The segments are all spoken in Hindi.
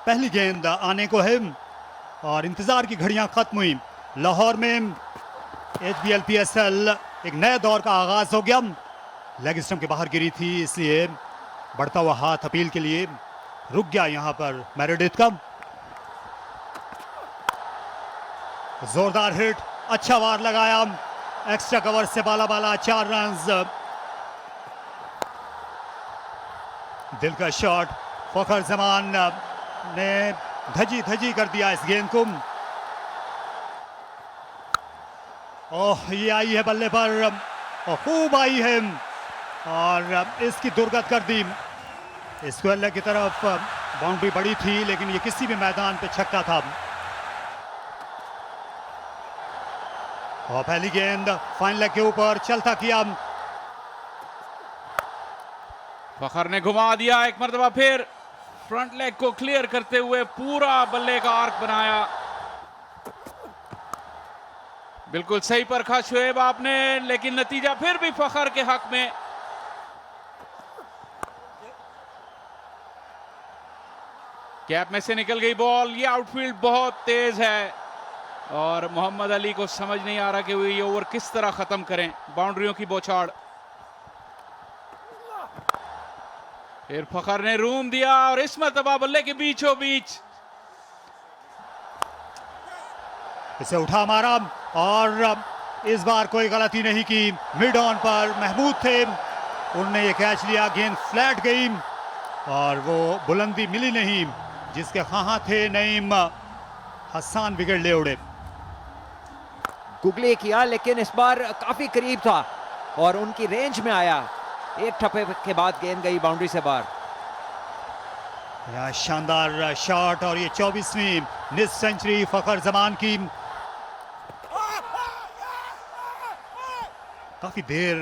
पहली गेंद आने को है और इंतजार की घड़ियां खत्म हुई। लाहौर में HBL PSL एक नए दौर का आगाज हो गया। लेग स्टंप के बाहर गिरी थी, इसलिए बढ़ता हुआ हाथ अपील के लिए रुक गया यहां पर मेरेडिथ का। जोरदार हिट, अच्छा वार लगाया, एक्स्ट्रा कवर से बाला बाला 4 रन्स। दिल का शॉट, फखर जमान ने धजी धजी कर दिया इस गेंद को। ओह, ये आई है बल्ले पर और खूब आई है और इसकी दुर्गत कर दी। स्क्वायर लेग की तरफ बाउंड्री बड़ी थी, लेकिन ये किसी भी मैदान पे छक्का था। और पहली गेंद फाइन लेग के ऊपर चलता किया। फखर ने घुमा दिया एक मर्तबा, फिर फ्रंट लेग को क्लियर करते हुए पूरा बल्ले का आर्क बनाया। बिल्कुल सही परखा शुएब आपने, लेकिन नतीजा फिर भी फखर के हक में। कैप में से निकल गई बॉल। ये आउटफील्ड बहुत तेज है और मोहम्मद अली को समझ नहीं आ रहा कि वो ये ओवर किस तरह खत्म करें। बाउंड्रियों की बौछार। फिर फखर ने रूम दिया और इस मरतबा बल्ले के बीचों बीच इसे उठा मारा और इस बार कोई गलती नहीं की। मिड ऑन पर महमूद थे, उनने ये कैच लिया। गेंद फ्लैट गई और वो बुलंदी मिली नहीं जिसके हाँ थे। नईम हसन विकेट ले उड़े। गुगली किया, लेकिन इस बार काफी करीब था और उनकी रेंज में आया। एक ठप्पे के बाद गेंद गई बाउंड्री से बाहर। यह शानदार शॉट और ये 24वीं निस सेंचुरी फखर जमान की। काफी देर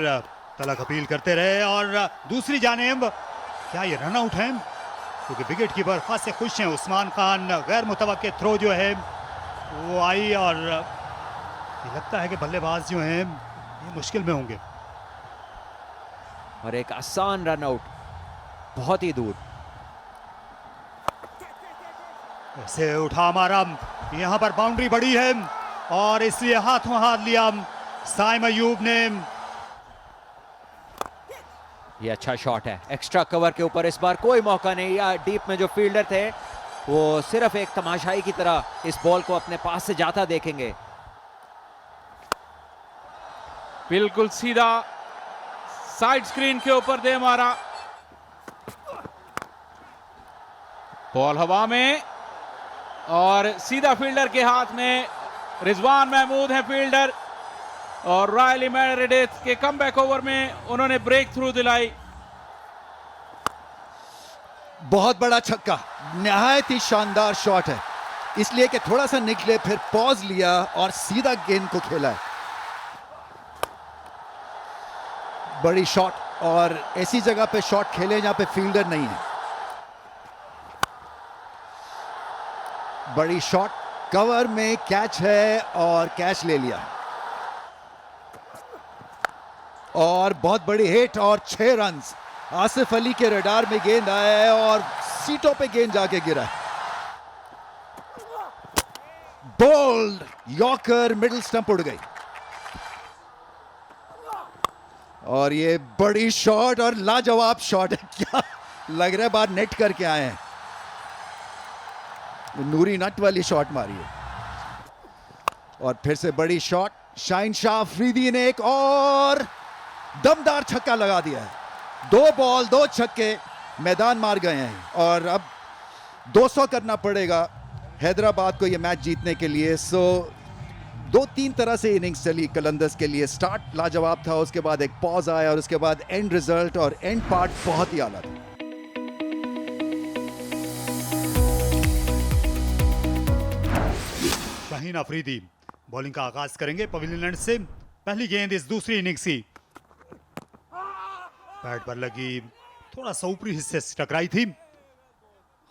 तलक अपील करते रहे और दूसरी जानिब क्या ये रन आउट है? क्योंकि विकेट कीपर खासे खुश हैं उस्मान खान। गैर मुतवक्के थ्रो जो है वो आई और ये लगता है कि बल्लेबाज जो हैं ये मुश्किल में होंगे। और एक आसान रन आउट, बहुत ही दूर। इसे उठा मारा, यहां पर बाउंड्री बड़ी है और इसलिए हाथों हाथ लिया साइम अयूब ने। ये अच्छा शॉट है, एक्स्ट्रा कवर के ऊपर। इस बार कोई मौका नहीं। या डीप में जो फील्डर थे वो सिर्फ एक तमाशाई की तरह इस बॉल को अपने पास से जाता देखेंगे। बिल्कुल सीधा साइड स्क्रीन के ऊपर दे मारा। बॉल हवा में और सीधा फील्डर के हाथ में। रिजवान महमूद है फील्डर और रायली मेरेडिथ के कमबैक ओवर में उन्होंने ब्रेक थ्रू दिलाई। बहुत बड़ा छक्का, निहायत ही शानदार शॉट है, इसलिए कि थोड़ा सा निकले, फिर पॉज लिया और सीधा गेंद को खेला है। बड़ी शॉट और ऐसी जगह पे शॉट खेले जहां पे फील्डर नहीं है। बड़ी शॉट, कवर में कैच है और कैच ले लिया। और बहुत बड़ी हिट और 6 रन्स। आसिफ अली के रडार में गेंद आया है और सीटों पे गेंद जाके गिरा है। बोल्ड यॉर्कर, मिडिल स्टंप उड़ गई और ये बड़ी शॉट और लाजवाब शॉट है। क्या लग रहा है बाहर नेट करके आए हैं। नूरी नट वाली शॉट मारी है और फिर से बड़ी शॉट। शाहीन शाह अफरीदी ने एक और दमदार छक्का लगा दिया है। 2 बॉल 2 छक्के मैदान मार गए हैं और अब 200 करना पड़ेगा हैदराबाद को ये मैच जीतने के लिए। सो 2-3 तरह से इनिंग्स चली कलंदर्स के लिए। स्टार्ट लाजवाब था, उसके बाद एक पॉज आया और उसके बाद एंड रिजल्ट और एंड पार्ट बहुत ही आला था। शाहीन अफरीदी बॉलिंग का आगाज करेंगे पवेलियन एंड से। पहली गेंद इस दूसरी इनिंग्स की बैट पर लगी, थोड़ा सा ऊपरी हिस्से से टकराई थी।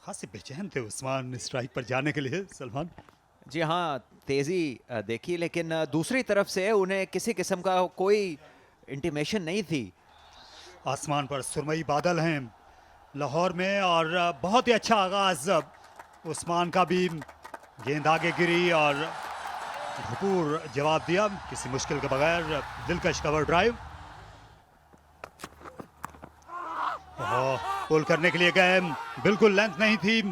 खासे बेचैन थे उस्मान स्ट्राइक पर जाने के लिए। सलमान जी हाँ, तेजी देखी, लेकिन दूसरी तरफ से उन्हें किसी किस्म का कोई इंटीमेशन नहीं थी। आसमान पर सुरमई बादल हैं लाहौर में और बहुत ही अच्छा आगाज उस्मान का भी गेंद आगे गिरी और भरपूर जवाब दिया किसी मुश्किल के बगैर, दिलकश कवर ड्राइव। पुल करने के लिए गए, बिल्कुल लेंथ नहीं थी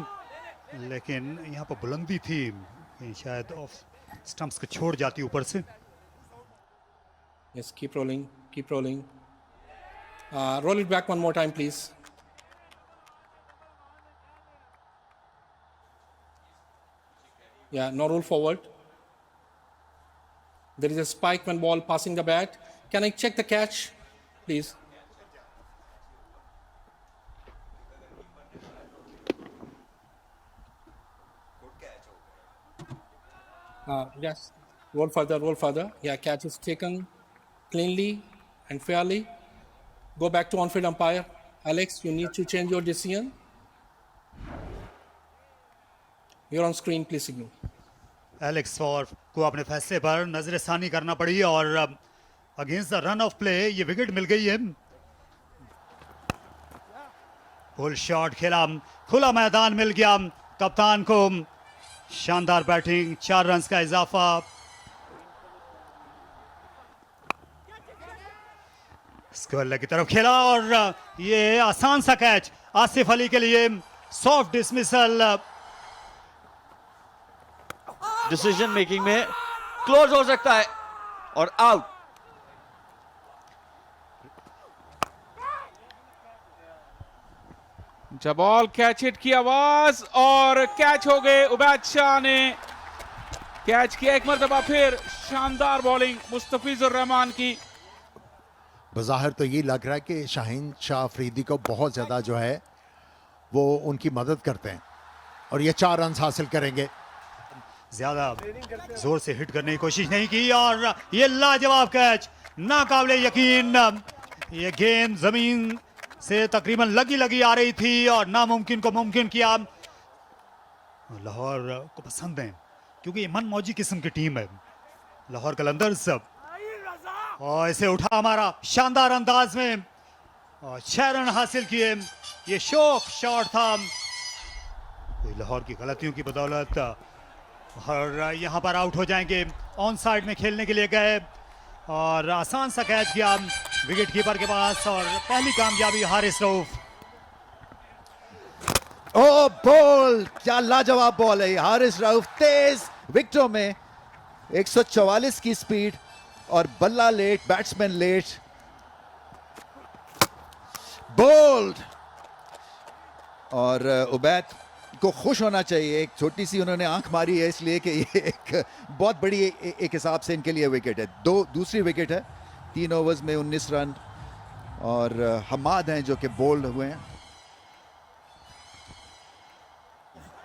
लेकिन यहाँ पर बुलंदी थी, शायद ऑफ स्टंप्स को छोड़ जाती ऊपर से। Yes, keep rolling, keep rolling. Roll it back one more time, please. Yeah, now roll forward. There is a spike when ball passing the bat. Can I check the catch, please? Yes, roll further, roll further. Yeah, catch is taken cleanly and fairly. Go back to on-field umpire. Alex, you need to change your decision. You're on screen, please signal. Alex for को अपने फैसले पर नजरसानी करना पड़ी और against the run of play ये विकेट मिल गई है। फुल शॉट खेला, खुला मैदान मिल गया कप्तान को, शानदार बैटिंग, 4 रन का इजाफा। स्क्वायर की तरफ खेला और ये आसान सा कैच आसिफ अली के लिए, सॉफ्ट डिसमिसल। डिसीजन मेकिंग में क्लोज हो सकता है और आउट। जब बॉल कैच हिट की आवाज और कैच हो गए। उबैद शाह ने कैच किया एक मरतबा फिर, शानदार बॉलिंग मुस्तफिजुर रहमान की। बज़ाहिर तो ये लग रहा है कि शाहीन शाह अफरीदी को बहुत ज़्यादा जो है वो उनकी मदद करते हैं और ये 4 रन हासिल करेंगे। ज्यादा जोर से हिट करने की कोशिश नहीं की और ये लाजवाब कैच, नाकाबिले यकीन। ये गेंद जमीन से तकरीबन लगी आ रही थी और नामुमकिन को मुमकिन किया। लाहौर को पसंद है क्योंकि ये मनमौजी किस्म की टीम है लाहौर कलंदर्स। और इसे उठा हमारा शानदार अंदाज में और 6 रन हासिल किए। ये शौक शॉट था, लाहौर की गलतियों की बदौलत और यहाँ पर आउट हो जाएंगे। ऑन साइड में खेलने के लिए गए और आसान सा कैच किया विकेट कीपर के पास और पहली कामयाबी हारिस रऊफ। ओ बॉल, क्या लाजवाब बॉल है। हारिस रऊफ तेज विकेटों में 144 की स्पीड और बल्ला लेट, बैट्समैन लेट। बोल्ड और उबैद को खुश होना चाहिए। एक छोटी सी उन्होंने आंख मारी है इसलिए कि ये एक बहुत बड़ी एक हिसाब से इनके लिए विकेट है। दूसरी विकेट है 3 ओवर्स में 19 रन और हमाद हैं जो कि बोल्ड हुए हैं।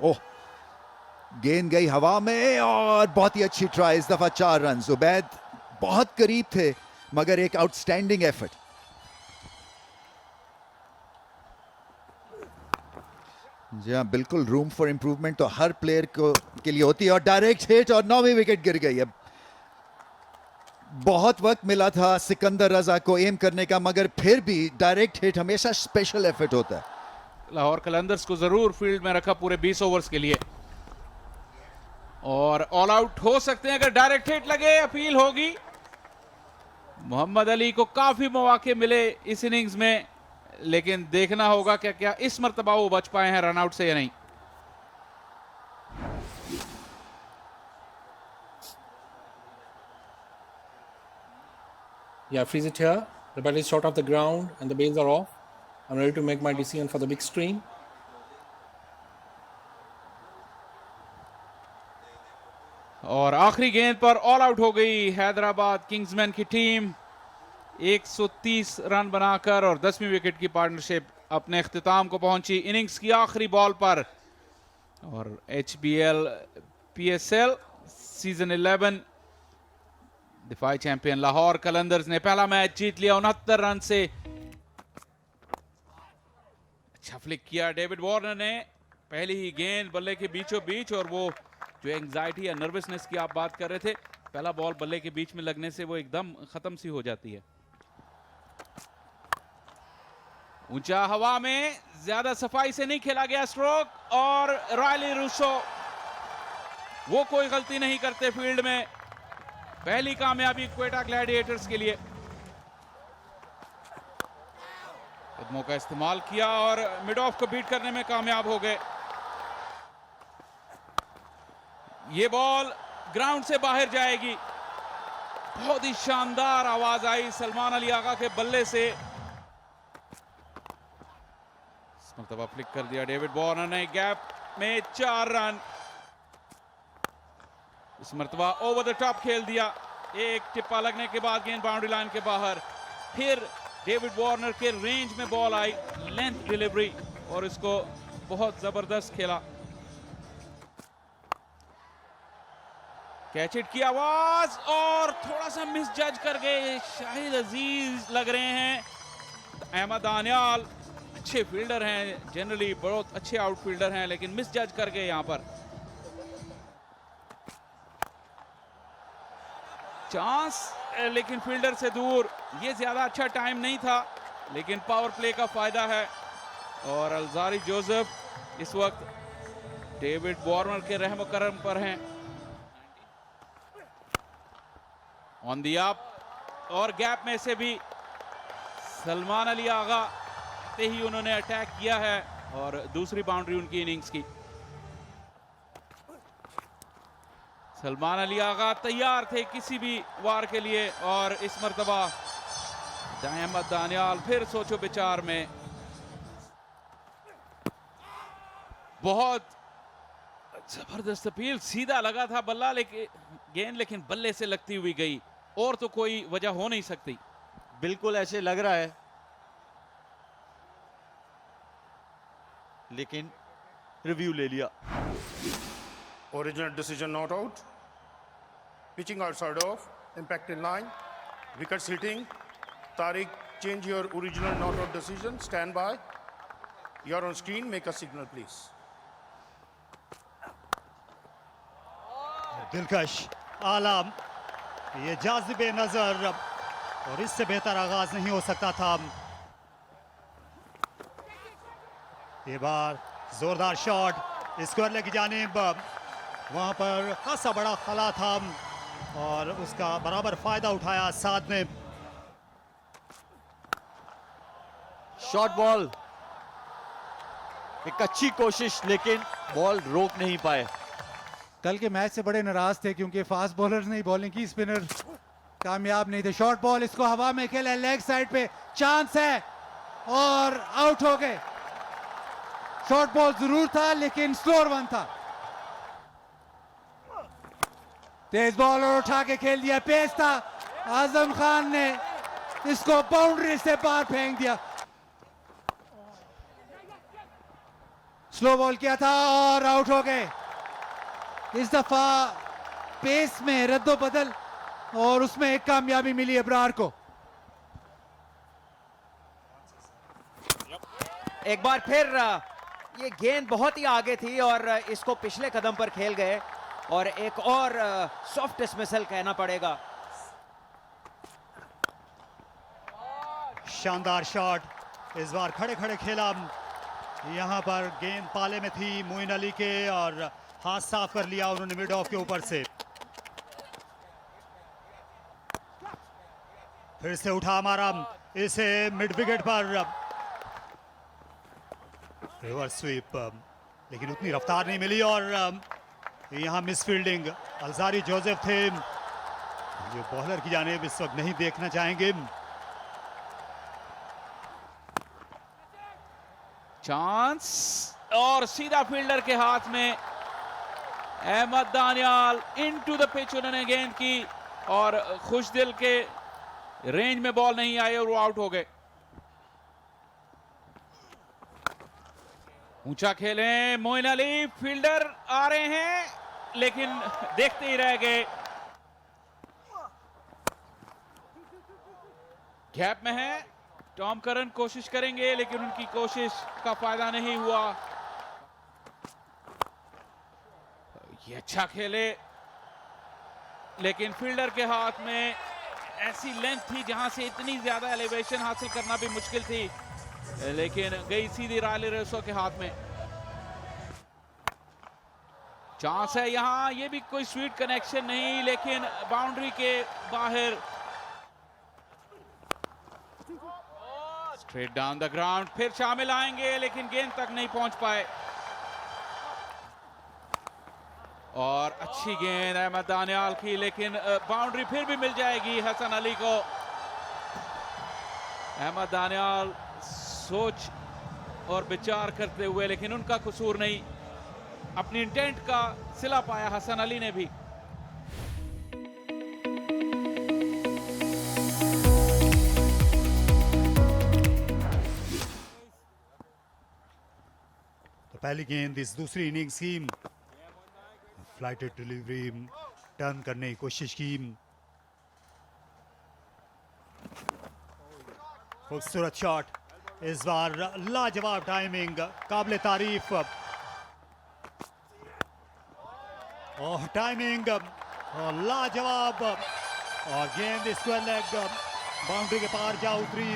ओह, गेंद गई हवा में और बहुत ही अच्छी ट्राई, इस दफा 4 रन। उबैद बहुत करीब थे मगर एक आउटस्टैंडिंग एफर्ट। जी हाँ, बिल्कुल रूम फॉर इंप्रूवमेंट तो हर प्लेयर को के लिए होती है। और डायरेक्ट हिट और 9वीं विकेट गिर गई। अब बहुत वक्त मिला था सिकंदर रजा को एम करने का मगर फिर भी डायरेक्ट हिट हमेशा स्पेशल एफर्ट होता है। लाहौर कलंदर्स को जरूर फील्ड में रखा पूरे 20 ओवर्स के लिए और ऑल आउट हो सकते हैं अगर डायरेक्ट हिट लगे। अपील होगी। मोहम्मद अली को काफी मौके मिले इस इनिंग्स में लेकिन देखना होगा क्या क्या इस मर्तबा वो बच पाए हैं रन आउट से या नहीं। Yeah, freeze it here. The ball is short off the ground and the bails are off. I'm ready to make my decision for the big screen. और आखिरी गेंद पर ऑल आउट हो गई हैदराबाद किंग्समैन की टीम 130 रन बनाकर और 10वीं विकेट की पार्टनरशिप अपने इख्तिताम को पहुंची इनिंग्स की आखिरी बॉल पर। और HBL PSL सीजन 11 दिफाई चैंपियन लाहौर कलंदर्स ने पहला मैच जीत लिया 69 रन से। अच्छा फ्लिक किया डेविड वार्नर ने, पहली ही गेंद बल्ले के बीचों बीच और वो जो एंजाइटी या नर्वसनेस की आप बात कर रहे थे, पहला बॉल बल्ले के बीच में लगने से वो एकदम खत्म सी हो जाती है। ऊंचा हवा में ज्यादा सफाई से नहीं खेला गया स्ट्रोक और रायली रूसो वो कोई गलती नहीं करते फील्ड में। पहली कामयाबी क्वेटा ग्लैडिएटर्स के लिए। कदमों का इस्तेमाल किया और मिड ऑफ को बीट करने में कामयाब हो गए। ये बॉल ग्राउंड से बाहर जाएगी। बहुत ही शानदार आवाज आई सलमान अली आगा के बल्ले से। इस मरतबा फ्लिक कर दिया डेविड वार्नर ने, गैप में 4 रन। इस मरतबा ओवर द टॉप खेल दिया। एक टिप्पा लगने के बाद गेंद बाउंड्री लाइन के बाहर। फिर डेविड वार्नर के रेंज में बॉल आई, लेंथ डिलीवरी, और इसको बहुत जबरदस्त खेला। कैच इट की आवाज और थोड़ा सा मिस जज कर गए शाहिद अजीज लग रहे हैं। अहमद दानियाल अच्छे फील्डर हैं, जनरली बहुत अच्छे आउटफील्डर हैं, लेकिन मिस जज कर गए यहां पर। चांस लेकिन फील्डर से दूर। ये ज्यादा अच्छा टाइम नहीं था, लेकिन पावर प्ले का फायदा है। और अलजारी जोसेफ इस वक्त डेविड वार्नर के रहम करम पर हैं। ऑन दी अप और गैप में से भी सलमान अली आगा आते ही उन्होंने अटैक किया है और दूसरी बाउंड्री उनकी इनिंग्स की। सलमान अली आगा तैयार थे किसी भी वार के लिए, और इस मर्तबा अहमद दानियाल फिर सोचो विचार में। बहुत जबरदस्त अपील, सीधा लगा था बल्ला लेकिन बल्ले से लगती हुई गई, और तो कोई वजह हो नहीं सकती। बिल्कुल ऐसे लग रहा है, लेकिन रिव्यू ले लिया। Original decision not out. Pitching outside off. Impact in line. Wickets hitting. Tariq, change your original not out decision. Stand by. You're on screen. Make a signal, please. दिलकश आलम, ये जाज़िबे नजर, और इससे बेहतर आगाज नहीं हो सकता था। ये बार जोरदार शॉट स्क्वायर लेग की जानिब, वहां पर खासा बड़ा खला था और उसका बराबर फायदा उठाया साथ में। शॉर्ट बॉल, एक अच्छी कोशिश, लेकिन बॉल रोक नहीं पाए। कल के मैच से बड़े नाराज थे क्योंकि फास्ट बॉलर्स ने बॉलिंग की, स्पिनर कामयाब नहीं थे। शॉर्ट बॉल, इसको हवा में खेला, लेग साइड पे चांस है और आउट हो गए। शॉर्ट बॉल जरूर था लेकिन स्लोअर वन था। तेज बॉलर उठा के खेल दिया, पेस था, आजम खान ने इसको बाउंड्री से पार फेंक दिया। स्लो बॉल किया था और आउट हो गए। इस दफा पेस में रद्दो बदल और उसमें एक कामयाबी मिली अबरार को। एक बार फिर ये गेंद बहुत ही आगे थी और इसको पिछले कदम पर खेल गए, और एक और सॉफ्ट डिसमिसल कहना पड़ेगा। शानदार शॉट, इस बार खड़े खड़े खेला। यहां पर गेंद पाले में थी मोइन अली के और हाथ साफ कर लिया उन्होंने मिड ऑफ के ऊपर से। फिर से उठा हमारा इसे मिड विकेट पर, रिवर्स स्वीप, लेकिन उतनी रफ्तार नहीं मिली और यहां मिस फील्डिंग। अलजारी जोसेफ थे जो बॉलर की जानिब इस वक्त नहीं देखना चाहेंगे। चांस और सीधा फील्डर के हाथ में। Ahmed Daniyal into the pitch उन्होंने गेंद की और खुशदिल के रेंज में बॉल नहीं आई और वो आउट हो गए। ऊंचा खेले मोइन अली, फील्डर आ रहे हैं लेकिन देखते ही रह गए। गैप में है, टॉम करन कोशिश करेंगे लेकिन उनकी कोशिश का फायदा नहीं हुआ। ये अच्छा खेले लेकिन फील्डर के हाथ में ऐसी लेंथ थी जहां से इतनी ज्यादा एलिवेशन हासिल करना भी मुश्किल थी। लेकिन गई सीधी रायली रेसो के हाथ में। चांस है यहां, ये भी कोई स्वीट कनेक्शन नहीं, लेकिन बाउंड्री के बाहर। स्ट्रेट डाउन द ग्राउंड, फिर शामिल आएंगे लेकिन गेंद तक नहीं पहुंच पाए। और अच्छी गेंद अहमद दानियाल की, लेकिन बाउंड्री फिर भी मिल जाएगी हसन अली को। अहमद दानियाल सोच और विचार करते हुए, लेकिन उनका कसूर नहीं, अपनी इंटेंट का सिला पाया हसन अली ने भी। तो पहली गेंद इस दूसरी इनिंग्स की, फ्लाइटेड डिलीवरी टर्न करने की कोशिश की। खूबसूरत शॉट, इस बार लाजवाब टाइमिंग, काबिले तारीफ। और टाइमिंग और लाजवाब, और गेंद स्क्वायर लेग बाउंड्री के पार जा उतरी।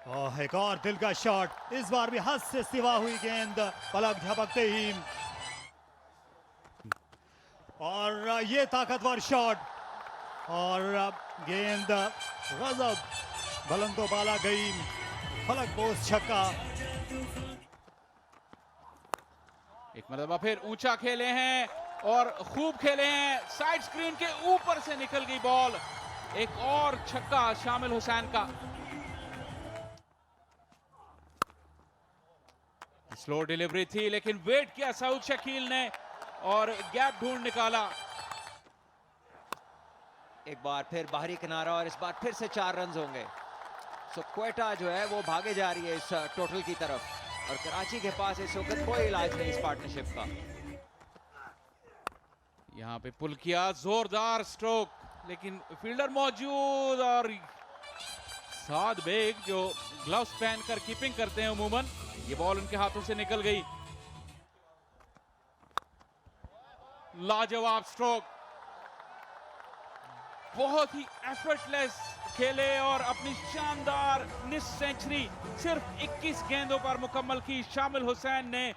और एक और दिल का शॉट, इस बार भी हद से सिवा हुई गेंद, पलक झपकते ही। और ये ताकतवर शॉट, और गेंद गजब बुलंदो बाला गई, फलक बोस छक्का। एक मरतबा फिर ऊंचा खेले हैं और खूब खेले हैं, साइड स्क्रीन के ऊपर से निकल गई बॉल। एक और छक्का शामिल हुसैन का। स्लो डिलीवरी थी, लेकिन वेट किया सऊद शकील ने और गैप ढूंढ निकाला। एक बार फिर बाहरी किनारा, और इस बार फिर से 4 रन होंगे। सो क्वेटा जो है वो भागे जा रही है इस टोटल की तरफ, और कराची के पास इस वक्त कोई इलाज नहीं इस पार्टनरशिप का। यहां पे पुल किया, जोरदार स्ट्रोक, लेकिन फील्डर मौजूद, और साद बेग जो ग्लव्स पहनकर कीपिंग करते हैं उमूमन, ये बॉल उनके हाथों से निकल गई। लाजवाब स्ट्रोक, बहुत ही एफर्टलेस खेले और अपनी शानदार निस सेंचुरी सिर्फ 21 गेंदों पर मुकम्मल की शामिल हुसैन ने।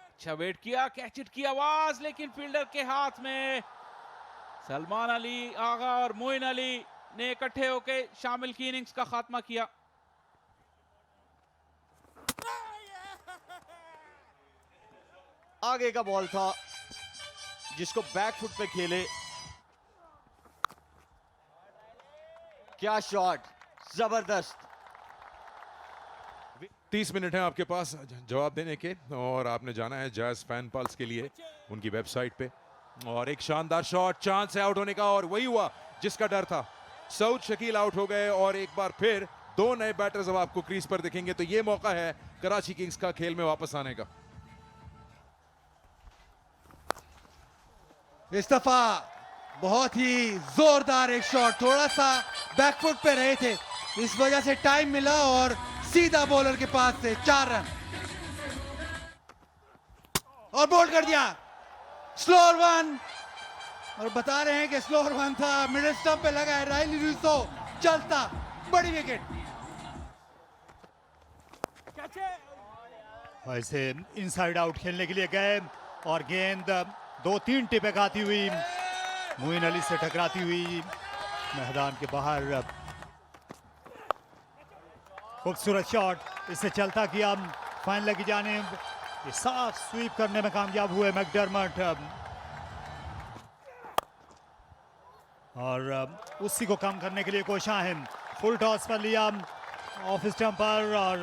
अच्छा वेट किया, कैच इट की आवाज, लेकिन फील्डर के हाथ में। सलमान अली आगा और मोइन अली ने इकट्ठे होकर शामिल की इनिंग्स का खात्मा किया। आगे का बॉल था जिसको बैक फुट पे खेले। क्या शॉट, जबरदस्त। 30 मिनट हैं आपके पास जवाब देने के, और आपने जाना है जैज फैन पल्स के लिए उनकी वेबसाइट पे। और एक शानदार शॉट, चांस है आउट होने का, और वही हुआ जिसका डर था। सऊद शकील आउट हो गए, और एक बार फिर 2 नए बैटर्स अब आपको क्रीज पर दिखेंगे। तो ये मौका है कराची किंग्स का खेल में वापस आने का। इस दफा बहुत ही जोरदार एक शॉट, थोड़ा सा बैकफुट पे रहे थे, इस वजह से टाइम मिला और सीधा बॉलर के पास से 4 रन, और बोल्ड कर दिया। स्लोअर वन, और बता रहे हैं कि स्लोअर वन था, मिडिल स्टंप पे लगा है रायली रेसो, चलता, बड़ी विकेट। ऐसे इनसाइड आउट खेलने के लिए गए, और गेंद 2-3 टिपे खाती हुई मोइन अली से टकराती हुई मैदान के बाहर। खूबसूरत शॉट, इसे चलता किया फाइनल की जानिब। ये साफ स्वीप करने में कामयाब हुए मैकडरमट, और उसी को कम करने के लिए कोशाहिन फुल टॉस पर लिया ऑफ स्टंप पर, और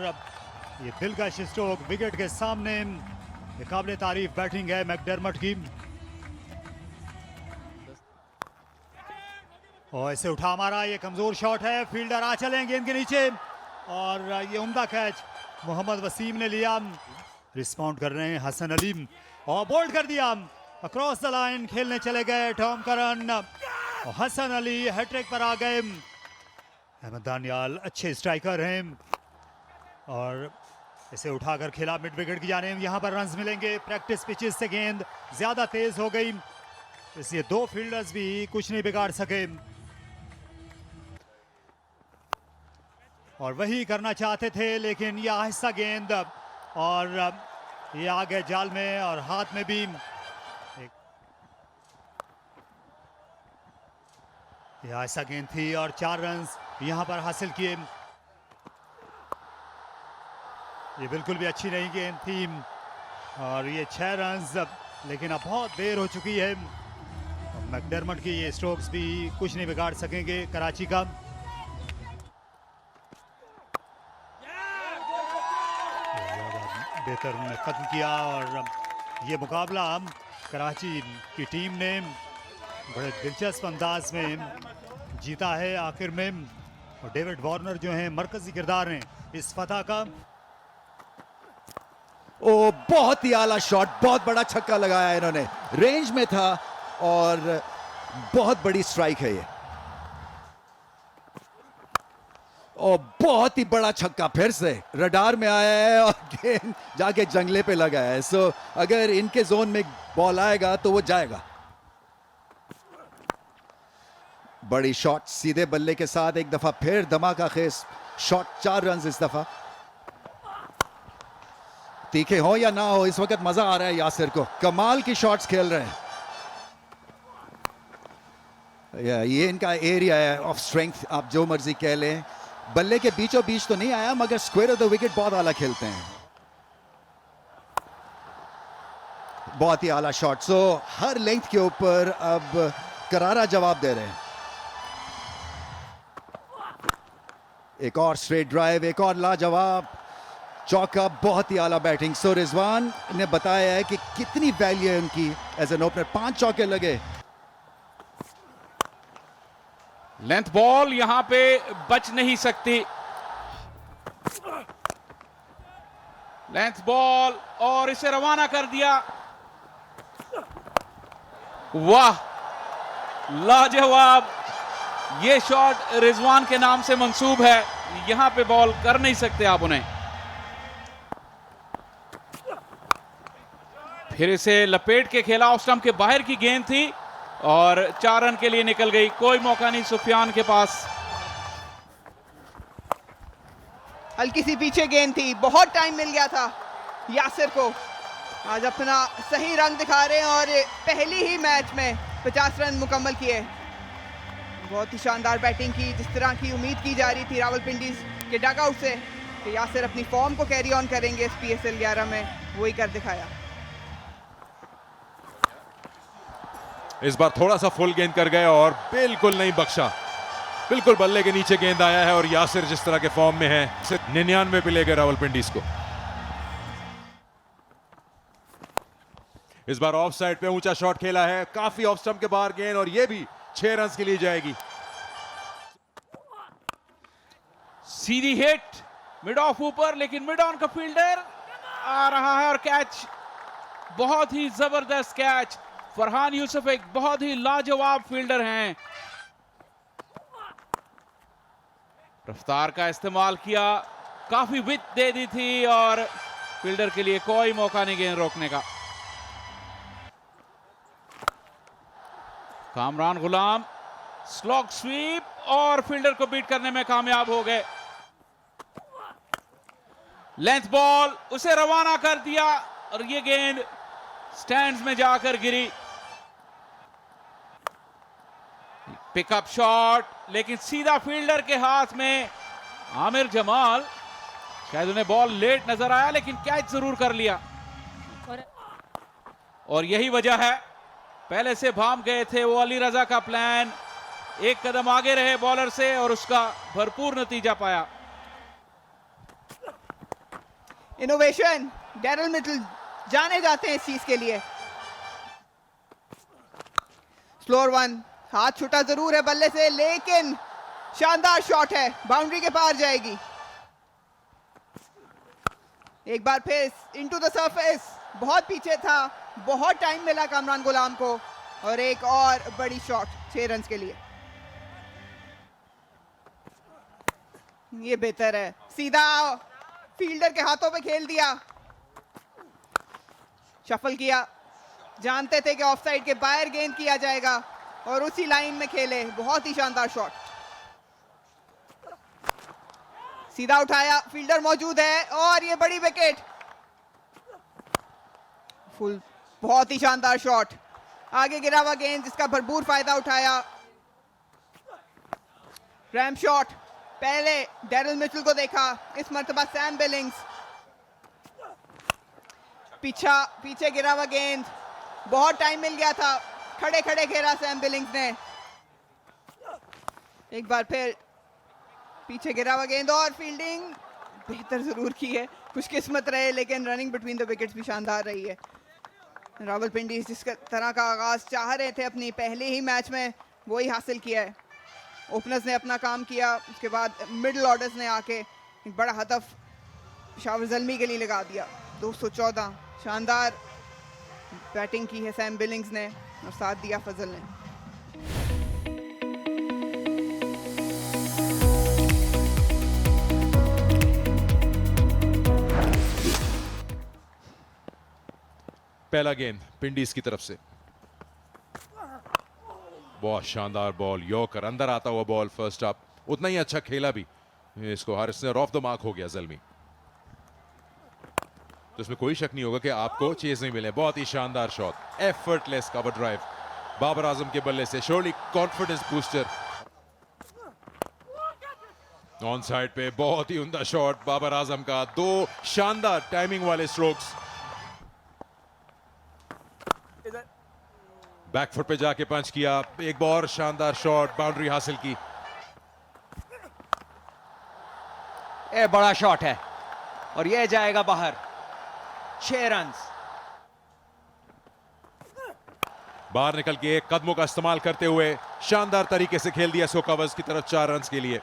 ये दिलकश स्ट्रोक विकेट के सामने। ये काबिले तारीफ बैटिंग है मैकडरमट की। और इसे उठा मारा, ये कमजोर शॉट है, फील्डर आ चले गेंद के नीचे, और ये उम्दा कैच मोहम्मद वसीम ने लिया। रिस्पॉन्ड कर रहे हैं हसन अली, और बोल्ड कर दिया अक्रॉस द लाइन। खेलने चले गए टॉम करन, और हसन अली हैट्रिक पर आ गए। अहमद दानियाल अच्छे स्ट्राइकर हैं, और इसे उठाकर खेला मिड विकेट की जानिब। यहाँ पर रन्स मिलेंगे, प्रैक्टिस पिचेस से गेंद ज्यादा तेज हो गई, इसलिए 2 फील्डर्स भी कुछ नहीं बिगाड़ सके। और वही करना चाहते थे, लेकिन ये आहिस्ता गेंद और ये आ गए जाल में और हाथ में भी। ये आहिस्ता गेंद थी और 4 रन यहां पर हासिल किए। ये बिल्कुल भी अच्छी नहीं गेंद थी और ये 6 रन, लेकिन अब बहुत देर हो चुकी है। मैकडरमट की ये स्ट्रोक्स भी कुछ नहीं बिगाड़ सकेंगे कराची का। बेहतर उन्होंने खत्म किया और ये मुकाबला कराची की टीम ने बड़े दिलचस्प अंदाज में जीता है आखिर में। और डेविड वार्नर जो हैं मरकजी किरदार हैं इस फतह का। ओ बहुत ही आला शॉट, बहुत बड़ा छक्का लगाया इन्होंने, रेंज में था और बहुत बड़ी स्ट्राइक है ये। और बहुत ही बड़ा छक्का फिर से रडार में आया है और गेंद जाके जंगले पे लगा है। सो अगर इनके जोन में बॉल आएगा तो वो जाएगा। बड़ी शॉट सीधे बल्ले के साथ एक दफा फिर धमाका खेज शॉट, 4 रन इस दफा। तीखे हो या ना हो, इस वक्त मजा आ रहा है यासिर को, कमाल की शॉट्स खेल रहे हैं। ये इनका एरिया है ऑफ स्ट्रेंथ, आप जो मर्जी कह लें। बल्ले के बीचों बीच तो नहीं आया, मगर स्क्वायर ऑफ द विकेट बहुत आला खेलते हैं, बहुत ही आला शॉट। सो हर लेंथ के ऊपर अब करारा जवाब दे रहे हैं। एक और स्ट्रेट ड्राइव, एक और लाजवाब चौका, बहुत ही आला बैटिंग। सो रिजवान ने बताया है कि कितनी वैल्यू है उनकी एज एन ओपनर। 5 चौके लगे। लेंथ बॉल यहां पे बच नहीं सकती। लेंथ बॉल और इसे रवाना कर दिया। वाह, लाजवाब। ये शॉट रिजवान के नाम से मंसूब है। यहां पे बॉल कर नहीं सकते आप उन्हें। फिर इसे लपेट के खेला, ऑफ स्टंप के बाहर की गेंद थी और 4 रन के लिए निकल गई। कोई मौका नहीं सुफियान के पास। हल्की सी पीछे गेंद थी, बहुत टाइम मिल गया था यासिर को। आज अपना सही रंग दिखा रहे हैं और पहली ही मैच में 50 रन मुकम्मल किए। बहुत ही शानदार बैटिंग की, जिस तरह की उम्मीद की जा रही थी रावलपिंडी के डगआउट से कि यासिर अपनी फॉर्म को कैरी ऑन करेंगे इस PSL 11 में, वही कर दिखाया। इस बार थोड़ा सा फुल गेंद कर गए और बिल्कुल नहीं बख्शा। बिल्कुल बल्ले के नीचे गेंद आया है और यासिर जिस तरह के फॉर्म में है, 99 पे ले गए रावलपिंडीज को। इस बार ऑफ साइड पे ऊंचा शॉट खेला है, काफी ऑफ स्टंप के बाहर गेंद और ये भी 6 रन के लिए जाएगी। सीधी हिट मिड ऑफ ऊपर, लेकिन मिड ऑन का फील्डर आ रहा है और कैच, बहुत ही जबरदस्त कैच। फरहान यूसुफ एक बहुत ही लाजवाब फील्डर हैं। रफ्तार का इस्तेमाल किया, काफी विड्थ दे दी थी और फील्डर के लिए कोई मौका नहीं गेंद रोकने का। कामरान गुलाम स्लॉग स्वीप और फील्डर को बीट करने में कामयाब हो गए। लेंथ बॉल, उसे रवाना कर दिया और ये गेंद स्टैंड्स में जाकर गिरी। पिकअप शॉट, लेकिन सीधा फील्डर के हाथ में। आमिर जमाल, शायद उन्हें बॉल लेट नजर आया लेकिन कैच जरूर कर लिया। और यही वजह है, पहले से भाम गए थे वो अली रजा का प्लान। एक कदम आगे रहे बॉलर से और उसका भरपूर नतीजा पाया। इनोवेशन, डैरल मिटल जाने जाते हैं इस चीज के लिए। स्लोअर वन, हाथ छूटा जरूर है बल्ले से, लेकिन शानदार शॉट है, बाउंड्री के पार जाएगी। एक बार फिर इनटू द सरफेस, बहुत पीछे था, बहुत टाइम मिला कामरान गुलाम को और एक और बड़ी शॉट 6 रन के लिए। ये बेहतर है, सीधा फील्डर के हाथों पे खेल दिया। शफल किया, जानते थे कि ऑफसाइड के बाहर गेंद किया जाएगा और उसी लाइन में खेले। बहुत ही शानदार शॉट। सीधा उठाया, फील्डर मौजूद है और ये बड़ी विकेट। फुल, बहुत ही शानदार शॉट, आगे गिरा हुआ गेंद जिसका भरपूर फायदा उठाया। रैम शॉट, पहले डैरिल मिचेल को देखा, इस मर्तबा सैम बिलिंग्स। पीछे गिरा हुआ गेंद, बहुत टाइम मिल गया था, खड़े खड़े घेरा सैम बिलिंग्स ने। एक बार फिर पीछे गिरा हुआ गेंद और फील्डिंग बेहतर जरूर की है, खुशकिस्मत रहे, लेकिन रनिंग बिटवीन द विकेट्स भी शानदार रही है। रावलपिंडी जिस तरह का आगाज चाह रहे थे अपनी पहले ही मैच में, वही हासिल किया है। ओपनर्स ने अपना काम किया, उसके बाद मिडिल ऑर्डर्स ने आके एक बड़ा हदफ पेशावर ज़ल्मी के लिए लगा दिया। 214 शानदार बैटिंग की है सैम बिलिंग्स ने और साथ दिया फजल ने। पहला गेंद पिंडीज की तरफ से, बहुत शानदार बॉल, यॉर्कर, अंदर आता हुआ बॉल, फर्स्ट अप उतना ही अच्छा खेला भी, इसको हारिस ने ऑफ द मार्क हो गया ज़ल्मी। तो इसमें कोई शक नहीं होगा कि आपको चेज नहीं मिले। बहुत ही शानदार shot, effortless cover drive Babar Azam के बल्ले से, surely confidence booster. On side पे बहुत ही उम्दा शॉट बाबर आजम का, 2 शानदार टाइमिंग वाले स्ट्रोक्स। बैकफुट पे जाके पंच किया, एक और शानदार शॉट, बाउंड्री हासिल की। ये बड़ा शॉट है और ये जाएगा बाहर, 6 रन। बाहर निकल के कदमों का इस्तेमाल करते हुए शानदार तरीके से खेल दिया इसको कवर्स की तरफ 4 रन के लिए।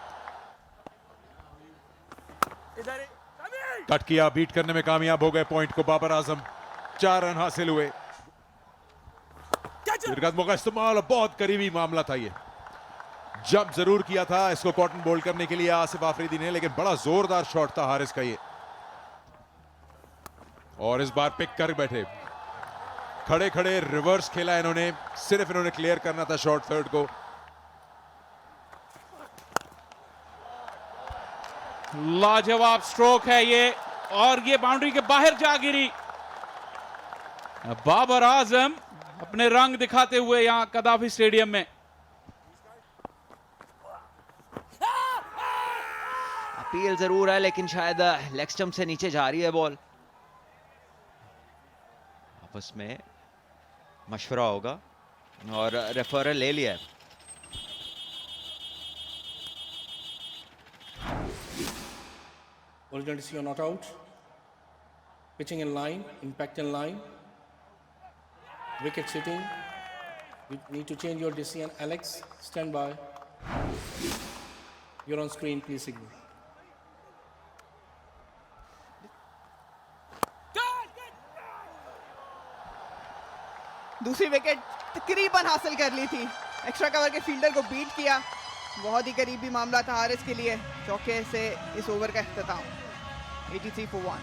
कट किया, बीट करने में कामयाब हो गए पॉइंट को बाबर आजम, 4 रन हासिल हुए। कदमों का इस्तेमाल, बहुत करीबी मामला था ये, जंप जरूर किया था इसको कॉटन बोल्ड करने के लिए आसिफ आफरीदी ने, लेकिन बड़ा जोरदार शॉट था हारिस का ये। और इस बार पिक कर बैठे, खड़े खड़े रिवर्स खेला इन्होंने, सिर्फ इन्होंने क्लियर करना था शॉर्ट थर्ड को। लाजवाब स्ट्रोक है ये और ये बाउंड्री के बाहर जा गिरी। बाबर आजम अपने रंग दिखाते हुए यहां कदाफी स्टेडियम में। अपील जरूर है लेकिन शायद लेग स्टंप से नीचे जा रही है बॉल। आपस में मशवरा होगा और रेफरल ले लिया है। Original decision not out. Pitching in line, impact in line. Wicket sitting. You need to change your decision. Alex, stand by. You're on screen, please signal. दूसरी विकेट तकरीबन हासिल कर ली थी, एक्स्ट्रा कवर के फील्डर को बीट किया, बहुत ही करीबी मामला था हारिस के लिए। चौके से इस ओवर का इख्तिताम, 83 for 1।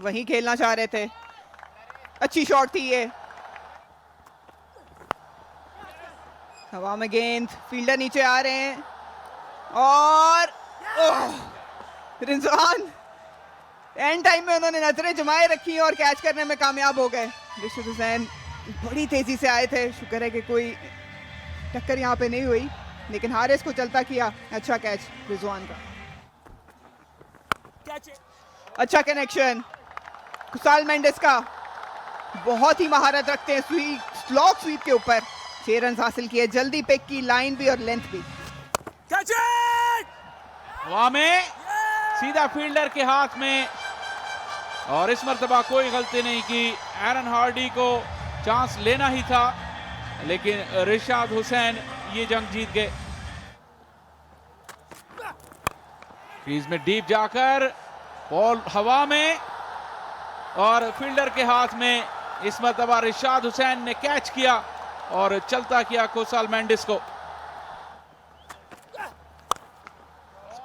वहीं खेलना चाह रहे थे, अच्छी शॉट थी ये, हवा में गेंद, फील्डर नीचे आ रहे हैं और रिजवान एंड टाइम में उन्होंने नजरें जमाए रखी और कैच करने में कामयाब हो गए। रिशद हुसैन बड़ी तेजी से आए थे, शुक्र है कि कोई टक्कर यहाँ पे नहीं हुई, लेकिन हारिस को चलता किया। अच्छा कैच रिजवान का, अच्छा कनेक्शन खुशाल मेंडिस का, बहुत ही महारत रखते हैं स्लॉग स्वीप के ऊपर। 6 रन हासिल किए, जल्दी पिक की, लाइन भी और लेंथ भी। हवा में सीधा फील्डर के हाथ में और इस मर्तबा कोई गलती नहीं की। एरन हार्डी को चांस लेना ही था लेकिन रिशाद हुसैन ये जंग जीत गए। क्रीज में डीप जाकर बॉल हवा में और फील्डर के हाथ में, इस मर्तबा रिशाद हुसैन ने कैच किया और चलता किया खुशाल मेंडिस को।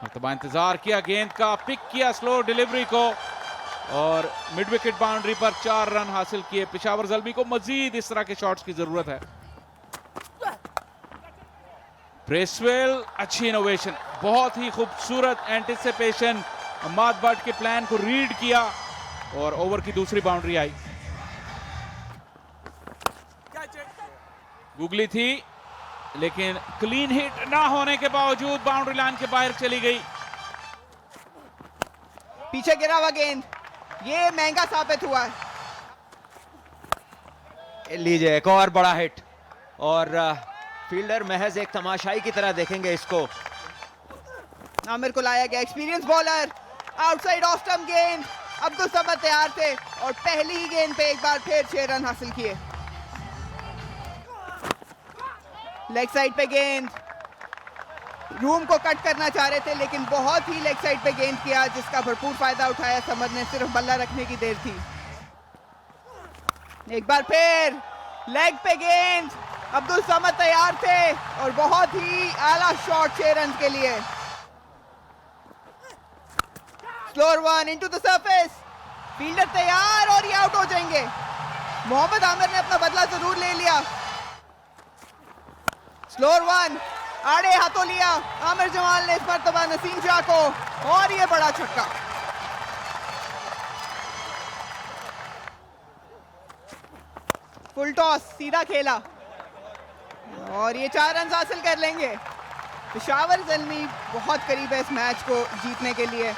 मर्तबा इंतजार किया गेंद का, पिक किया स्लो डिलीवरी को और मिड विकेट बाउंड्री पर 4 रन हासिल किए। पेशावर ज़ल्मी को मजीद इस तरह के शॉट्स की जरूरत है। ब्रेसवेल अच्छी इनोवेशन, बहुत ही खूबसूरत एंटिसिपेशन, अम्माद भट्ट के प्लान को रीड किया और ओवर की दूसरी बाउंड्री आई। गुगली थी लेकिन क्लीन हिट ना होने के बावजूद बाउंड्री लाइन के बाहर चली गई। पीछे गिरा हुआ गेंद, ये महंगा साबित हुआ है। लीजिए एक और बड़ा हिट, और फील्डर महज एक तमाशाई की तरह देखेंगे इसको। आमिर को लाया गया, experience bowler, outside off stump गेंद। अब्दुल समद तैयार थे और पहली ही गेंद पे एक बार फिर 6 रन हासिल किए। लेग साइड पे गेंद, रूम को कट करना चाह रहे थे लेकिन बहुत ही लेग साइड पे गेंद किया, जिसका भरपूर फायदा उठाया समद ने। सिर्फ बल्ला रखने की देर थी। एक बार फिर लेग पे गेंद, अब्दुल समद तैयार थे और बहुत ही आला शॉट 6 रन के लिए। Slower one into the surface, fielder तैयार और ये आउट हो जाएंगे। मोहम्मद आमिर ने अपना बदला जरूर ले लिया। स्लोअर वन आड़े हाथों लिया आमिर जमाल ने इस मर्तबा नसीम शाह को, और ये बड़ा छक्का। फुल टॉस सीधा खेला और ये 4 रन हासिल कर लेंगे। पेशावर ज़ल्मी बहुत करीब है इस मैच को जीतने के लिए।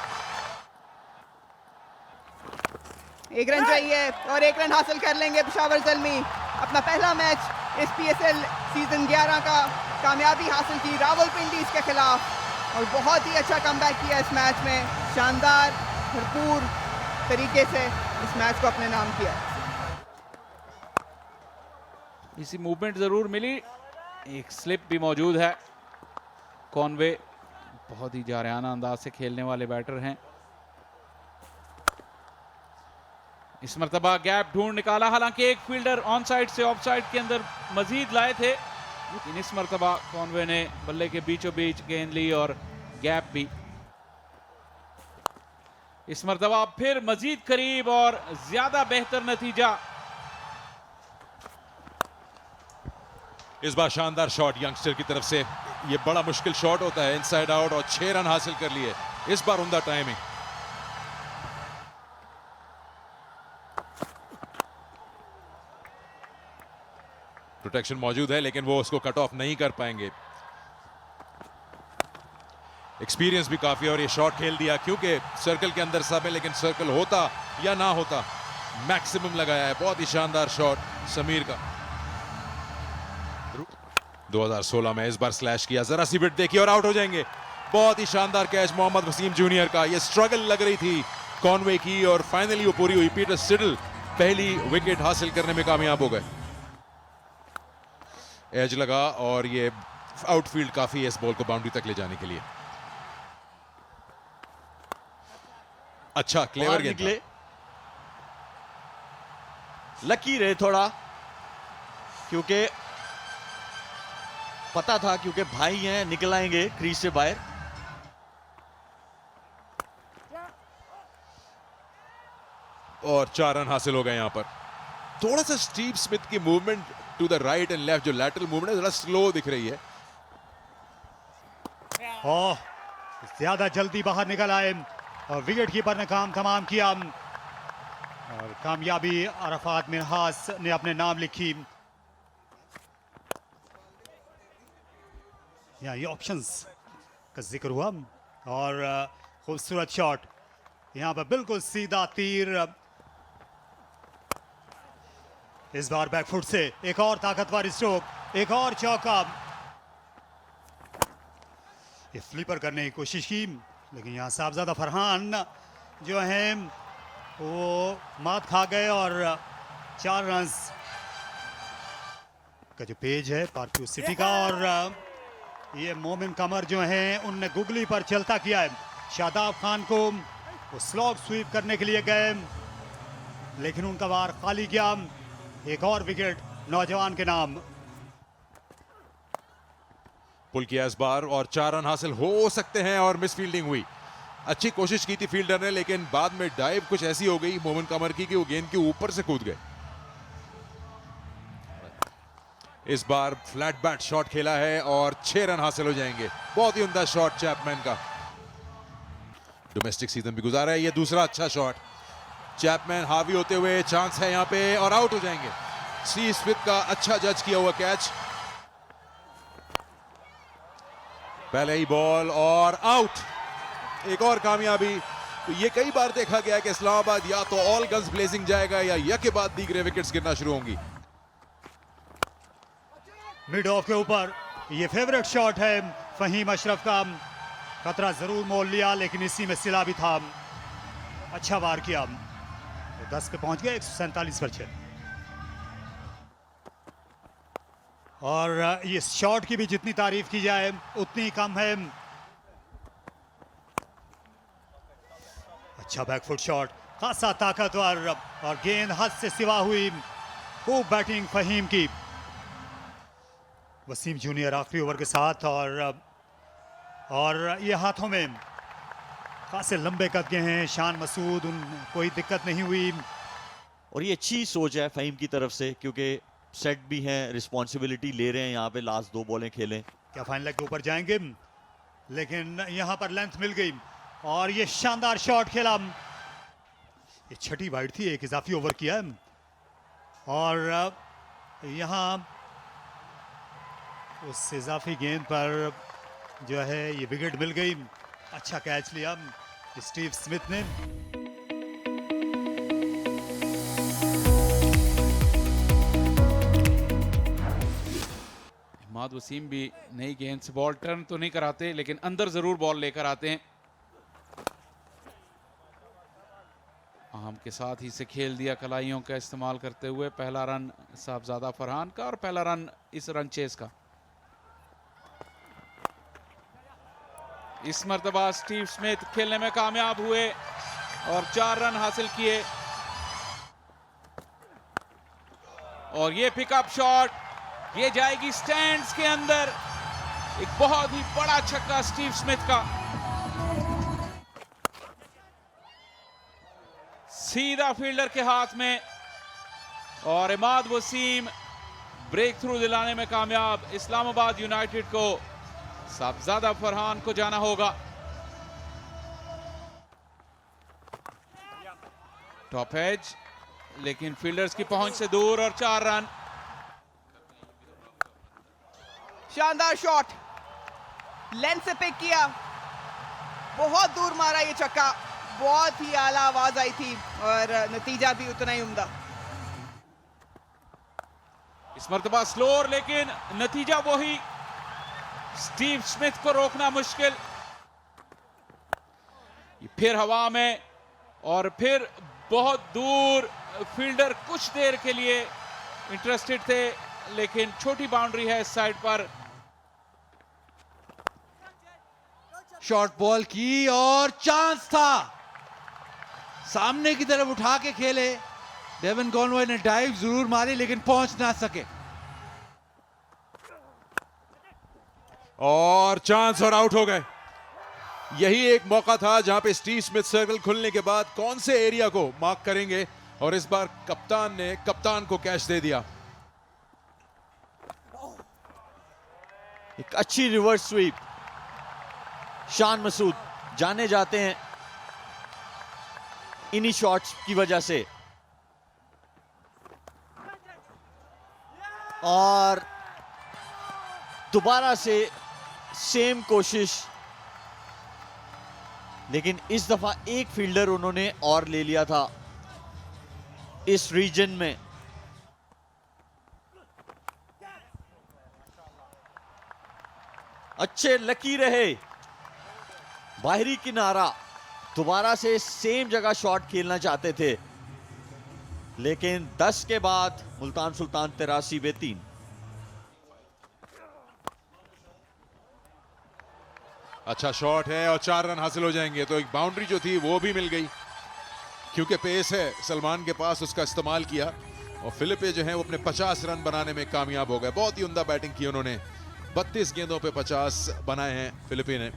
1 रन चाहिए और 1 रन हासिल कर लेंगे पेशावर ज़ल्मी। अपना पहला मैच इस PSL सीजन 11 का कामयाबी हासिल की रावलपिंडी के खिलाफ और बहुत ही अच्छा कमबैक किया इस मैच में। शानदार भरपूर तरीके से इस मैच को अपने नाम किया। इसी मूवमेंट जरूर मिली, एक स्लिप भी मौजूद है। कॉनवे बहुत ही जारहाना अंदाज से खेलने वाले बैटर हैं। इस मर्तबा गैप ढूंढ निकाला, हालांकि एक फील्डर ऑन साइड से ऑफ साइड के अंदर मजीद लाए थे, लेकिन इस मर्तबा कॉनवे ने बल्ले के बीचों बीच गेंद ली और गैप भी। इस मर्तबा फिर मजीद करीब और ज्यादा बेहतर नतीजा। इस बार शानदार शॉट यंगस्टर की तरफ से, ये बड़ा मुश्किल शॉट होता है इनसाइड आउट, और 6 रन हासिल कर लिए। इस बार उम्दा टाइमिंग। प्रोटेक्शन मौजूद है लेकिन वो उसको कट ऑफ नहीं कर पाएंगे। एक्सपीरियंस भी काफी, और ये शॉट खेल दिया क्योंकि सर्कल के अंदर सब है, लेकिन सर्कल होता या ना होता मैक्सिमम लगाया है। बहुत ही शानदार शॉट समीर का। 2016 में इस बार स्लैश किया, जरा सी बिट देखिए और आउट हो जाएंगे। बहुत ही शानदार कैच मोहम्मद वसीम जूनियर का। ये स्ट्रगल लग रही थी कॉनवे की और फाइनली वो पूरी हुई। पीटर सिडल पहली विकेट हासिल करने में कामयाब हो गए। एज लगा और ये आउटफील्ड काफी है इस बॉल को बाउंड्री तक ले जाने के लिए। अच्छा क्लेवर गेंद निकले, लकी रहे थोड़ा, क्योंकि पता था क्योंकि भाई हैं निकल आएंगे क्रीज से बाहर। और 4 रन हासिल हो गए यहां पर। थोड़ा सा स्टीव स्मिथ की movement to the right and left, जो लैटरल मूवमेंट है, जरा स्लो दिख रही है। ओह, ज्यादा जल्दी बाहर निकल आए और विकेट कीपर ने काम तमाम किया और कामयाबी अरफात मिन्हास ने अपने नाम लिखी। यहाँ ये ऑप्शंस का जिक्र हुआ और खूबसूरत शॉट यहाँ पर, बिल्कुल सीधा तीर। इस बार बैकफुट से एक और ताकतवर स्ट्रोक, एक और चौका। ये फ्लिपर करने की कोशिश की लेकिन यहाँ साहबजादा फरहान जो हैं वो मात खा गए और 4 रन का जो पेज है पार्क्यू सिटी का। और ये मोमिन कमर जो हैं उनने गुगली पर चलता किया है। शादाब खान को वो स्लॉग स्वीप करने के लिए गए लेकिन उनका बार खाली गया। एक और विकेट नौजवान के नाम। पुल किया इस बार और 4 रन हासिल हो सकते हैं और मिस फील्डिंग हुई। अच्छी कोशिश की थी फील्डर ने लेकिन बाद में डाइव कुछ ऐसी हो गई मोमिन कमर की कि वो गेंद के ऊपर से कूद गए। इस बार फ्लैट बैट शॉट खेला है और 6 रन हासिल हो जाएंगे। बहुत ही उम्दा शॉट चैपमैन का। डोमेस्टिक सीजन भी गुजारा है। ये दूसरा अच्छा शॉट। चैपमैन हावी होते हुए चांस है यहां पे और आउट हो जाएंगे। स्टीव स्मिथ का अच्छा जज किया हुआ कैच। पहले ही बॉल और आउट। एक और कामयाबी। तो ये कई बार देखा गया कि इस्लामाबाद या तो ऑल गन्स ब्लेजिंग जाएगा या के बाद दीगरे विकेट्स गिरना शुरू होंगी। मिड ऑफ के ऊपर ये फेवरेट शॉट है फहीम अशरफ का। खतरा जरूर मोल लिया लेकिन इसी में सिला भी था। अच्छा वार किया। 10 पे पहुंच गए 147 पर 6। और ये शॉट की भी जितनी तारीफ की जाए उतनी कम है। अच्छा बैकफुट शॉट, खासा ताकतवर और गेंद हद से सिवा हुई। खूब बैटिंग फहीम की। वसीम जूनियर आखिरी ओवर के साथ और ये हाथों में खासे लंबे कद के हैं। शान मसूद, कोई दिक्कत नहीं हुई। और ये अच्छी सोच है फहीम की तरफ से क्योंकि सेट भी हैं, रिस्पॉन्सिबिलिटी ले रहे हैं। यहाँ पे लास्ट 2 बॉलें खेलें। क्या फाइनल लेग के ऊपर जाएंगे लेकिन यहाँ पर लेंथ मिल गई और ये शानदार शॉट खेला। ये छठी वाइड थी, एक इजाफी ओवर किया और यहाँ उस इजाफी गेंद पर जो है ये विकेट मिल गई। अच्छा कैच लिया स्टीव स्मिथ ने। इमाद वसीम भी नई गेंद से बॉल टर्न तो नहीं कराते लेकिन अंदर जरूर बॉल लेकर आते हैं। आम के साथ ही से खेल दिया कलाइयों का इस्तेमाल करते हुए। पहला रन साहबजादा फरहान का और पहला रन इस रन चेस का। इस मर्तबा स्टीव स्मिथ खेलने में कामयाब हुए और 4 रन हासिल किए। और ये पिकअप शॉट, ये जाएगी स्टैंड्स के अंदर। एक बहुत ही बड़ा छक्का स्टीव स्मिथ का। सीधा फील्डर के हाथ में और इमाद वसीम ब्रेक थ्रू दिलाने में कामयाब। इस्लामाबाद यूनाइटेड को साहबजादा फरहान को जाना होगा। टॉप एज लेकिन फील्डर्स की पहुंच से दूर और 4 रन। शानदार शॉट, लेंथ से पिक किया, बहुत दूर मारा ये छक्का। बहुत ही आला आवाज आई थी और नतीजा भी उतना ही उम्दा। इस मर्तबा स्लोर लेकिन नतीजा वही। स्टीव स्मिथ को रोकना मुश्किल। फिर हवा में और फिर बहुत दूर। फील्डर कुछ देर के लिए इंटरेस्टेड थे लेकिन छोटी बाउंड्री है इस साइड पर। शॉर्ट बॉल की और चांस था। सामने की तरफ उठा के खेले। डेवन कॉनवॉय ने डाइव जरूर मारी लेकिन पहुंच ना सके। और चांस और आउट हो गए। यही एक मौका था जहां पे स्टीव स्मिथ सर्कल खुलने के बाद कौन से एरिया को मार्क करेंगे और इस बार कप्तान ने कप्तान को कैच दे दिया। एक अच्छी रिवर्स स्वीप। शान मसूद जाने जाते हैं इन्हीं शॉट्स की वजह से। और दोबारा से सेम कोशिश लेकिन इस दफा एक फील्डर उन्होंने और ले लिया था इस रीजन में। अच्छे लकी रहे। बाहरी किनारा दोबारा से सेम जगह शॉट खेलना चाहते थे लेकिन 10 के बाद मुल्तान सुल्तान 83 अच्छा शॉट है और 4 रन हासिल हो जाएंगे। तो एक बाउंड्री जो थी वो भी मिल गई क्योंकि पेस है सलमान के पास, उसका इस्तेमाल किया और फिलिपे जो है वो अपने 50 रन बनाने में कामयाब हो गए। बहुत ही उम्दा बैटिंग की उन्होंने। 32 गेंदों पे 50 बनाए हैं फिलिपे ने।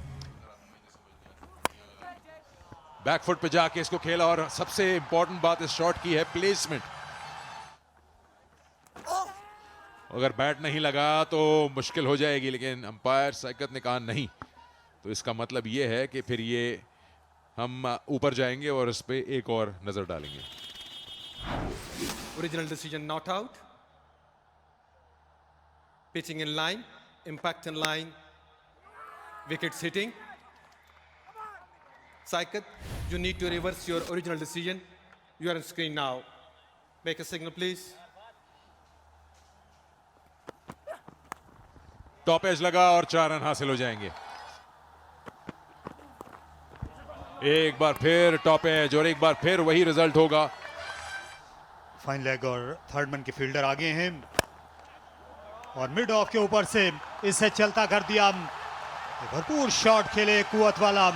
बैकफुट पे जाके इसको खेला और सबसे इंपॉर्टेंट बात इस शॉट की है प्लेसमेंट। अगर बैट नहीं लगा तो मुश्किल हो जाएगी, लेकिन अंपायर साइकत ने कहा नहीं, तो इसका मतलब ये है कि फिर ये हम ऊपर जाएंगे और इस पे एक और नजर डालेंगे। Original decision not out. Pitching in line, impact in line, wickets hitting. Saikat, you need to reverse your original decision. You are on screen now. Make a signal, please. Top edge लगा और 4 रन हासिल हो जाएंगे। एक बार फिर टॉप एज और एक बार फिर वही रिजल्ट होगा। फाइन लेग और थर्ड मैन के फील्डर आगे हैं और मिड ऑफ के ऊपर से इसे चलता कर दिया। भरपूर शॉट खेले कुवत वाला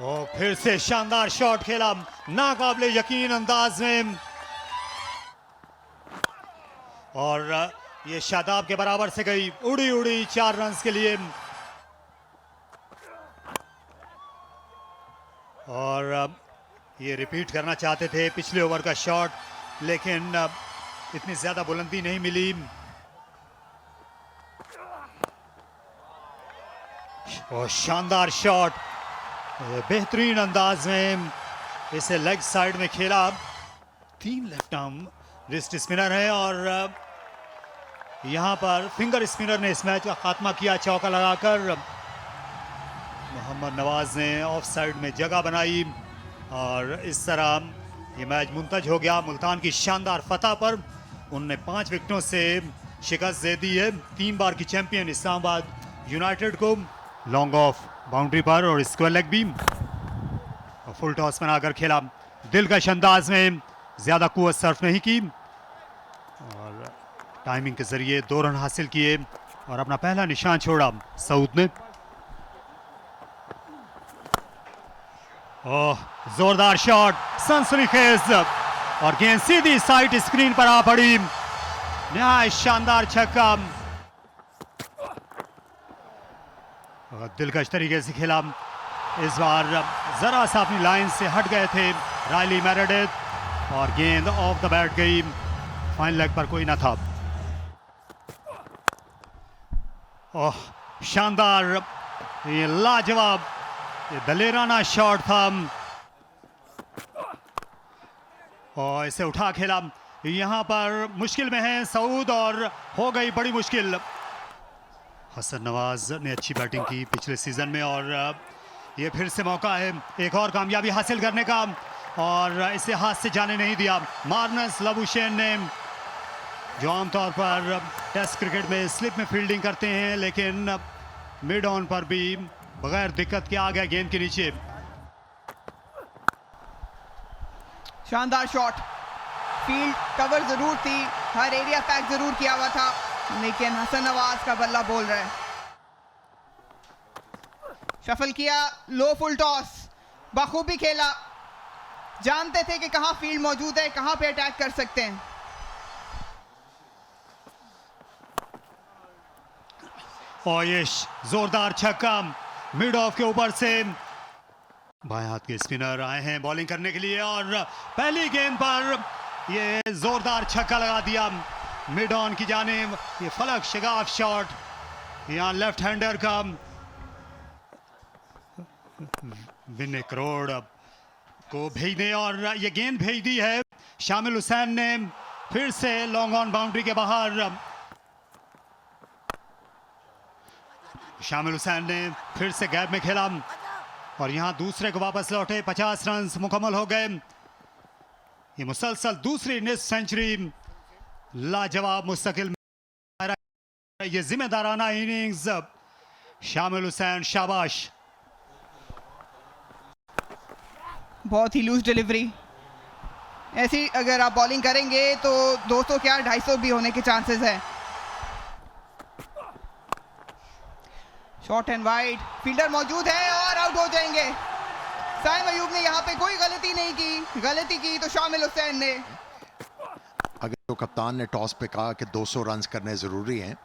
और फिर से शानदार शॉट खेला नाकाबिले यकीन अंदाज में और ये शादाब के बराबर से गई उड़ी उड़ी 4 रन के लिए। और ये रिपीट करना चाहते थे पिछले ओवर का शॉट, लेकिन इतनी ज्यादा बुलंदी नहीं मिली और शानदार शॉट बेहतरीन अंदाज में इसे लेग साइड में खेला। 3 लेफ्ट आर्म रिस्ट स्पिनर है और यहां पर फिंगर स्पिनर ने इस मैच का खात्मा किया चौका लगाकर। मोहम्मद नवाज ने ऑफ साइड में जगह बनाई और इस तरह ये मैच मुंतज हो गया मुल्तान की शानदार फतह पर। उनने 5 विकेटों से शिकस्त दे दी है 3 बार की चैंपियन इस्लामाबाद यूनाइटेड को। लॉन्ग ऑफ बाउंड्री पर और स्क्वायर लेग बीम और फुल टॉस बनाकर खेला दिलकश अंदाज में, ज्यादा कुव्वत सर्फ नहीं की और टाइमिंग के जरिए 2 रन हासिल किए और अपना पहला निशान छोड़ा सऊद ने। ओह जोरदार शॉट सनसनीखेज और गेंद सीधी साइड स्क्रीन पर आ पड़ी। नहायत शानदार छक्का और दिलकश तरीके से खेला। इस बार जरा सा अपनी लाइन से हट गए थे रायली मेरेडिथ और गेंद ऑफ द बैट गई, फाइन लेग पर कोई ना था। ओह शानदार ये लाजवाब ये दलेराना शॉट था और इसे उठा खेला। यहां पर मुश्किल में है सऊद और हो गई बड़ी मुश्किल। हसन नवाज ने अच्छी बैटिंग की पिछले सीजन में और ये फिर से मौका है एक और कामयाबी हासिल करने का और इसे हाथ से जाने नहीं दिया। मार्नस लबुशेन ने जो आमतौर पर टेस्ट क्रिकेट में स्लिप में फील्डिंग करते हैं, लेकिन मिड ऑन पर भी बगैर दिक्कत के आ गया गेंद के नीचे। शानदार शॉट, फील्ड कवर जरूर थी, हर एरिया पैक जरूर किया हुआ था, लेकिन हसन नवाज का बल्ला बोल रहा है। शफल किया, लो फुल टॉस, बखूबी खेला, जानते थे कि कहां फील्ड मौजूद है, कहां पे अटैक कर सकते हैं। और ये जोरदार छक्का मिड ऑफ के ऊपर से बाएं हाथ के स्पिनर आए हैं बॉलिंग करने के लिए और पहली गेंद पर ये जोरदार छक्का लगा दिया मिड ऑन की जानिब। ये फलक शिगाफ शॉट यहाँ लेफ्ट हैंडर का विनय करोड़ को भेजने और ये गेंद भेज दी है शामिल हुसैन ने फिर से लॉन्ग ऑन बाउंड्री के बाहर। शामिल हुसैन ने फिर से गैप में खेला और यहां दूसरे को वापस लौटे। 50 रन मुकम्मल हो गए। ये मुसलसल दूसरी निस्फ सेंचुरी लाजवाब मुस्तकिल ये जिम्मेदाराना इनिंग्स शामिल हुसैन शाबाश। बहुत ही लूज डिलीवरी, ऐसी अगर आप बॉलिंग करेंगे तो 200 क्या 250 भी होने के चांसेस है। शॉर्ट एंड वाइड, फील्डर मौजूद है और आउट हो जाएंगे। साइम अयूब ने यहाँ पे कोई गलती नहीं की, गलती की तो शामिल हुसैन ने। अगर तो कप्तान ने टॉस पे कहा कि 200 रन करने जरूरी हैं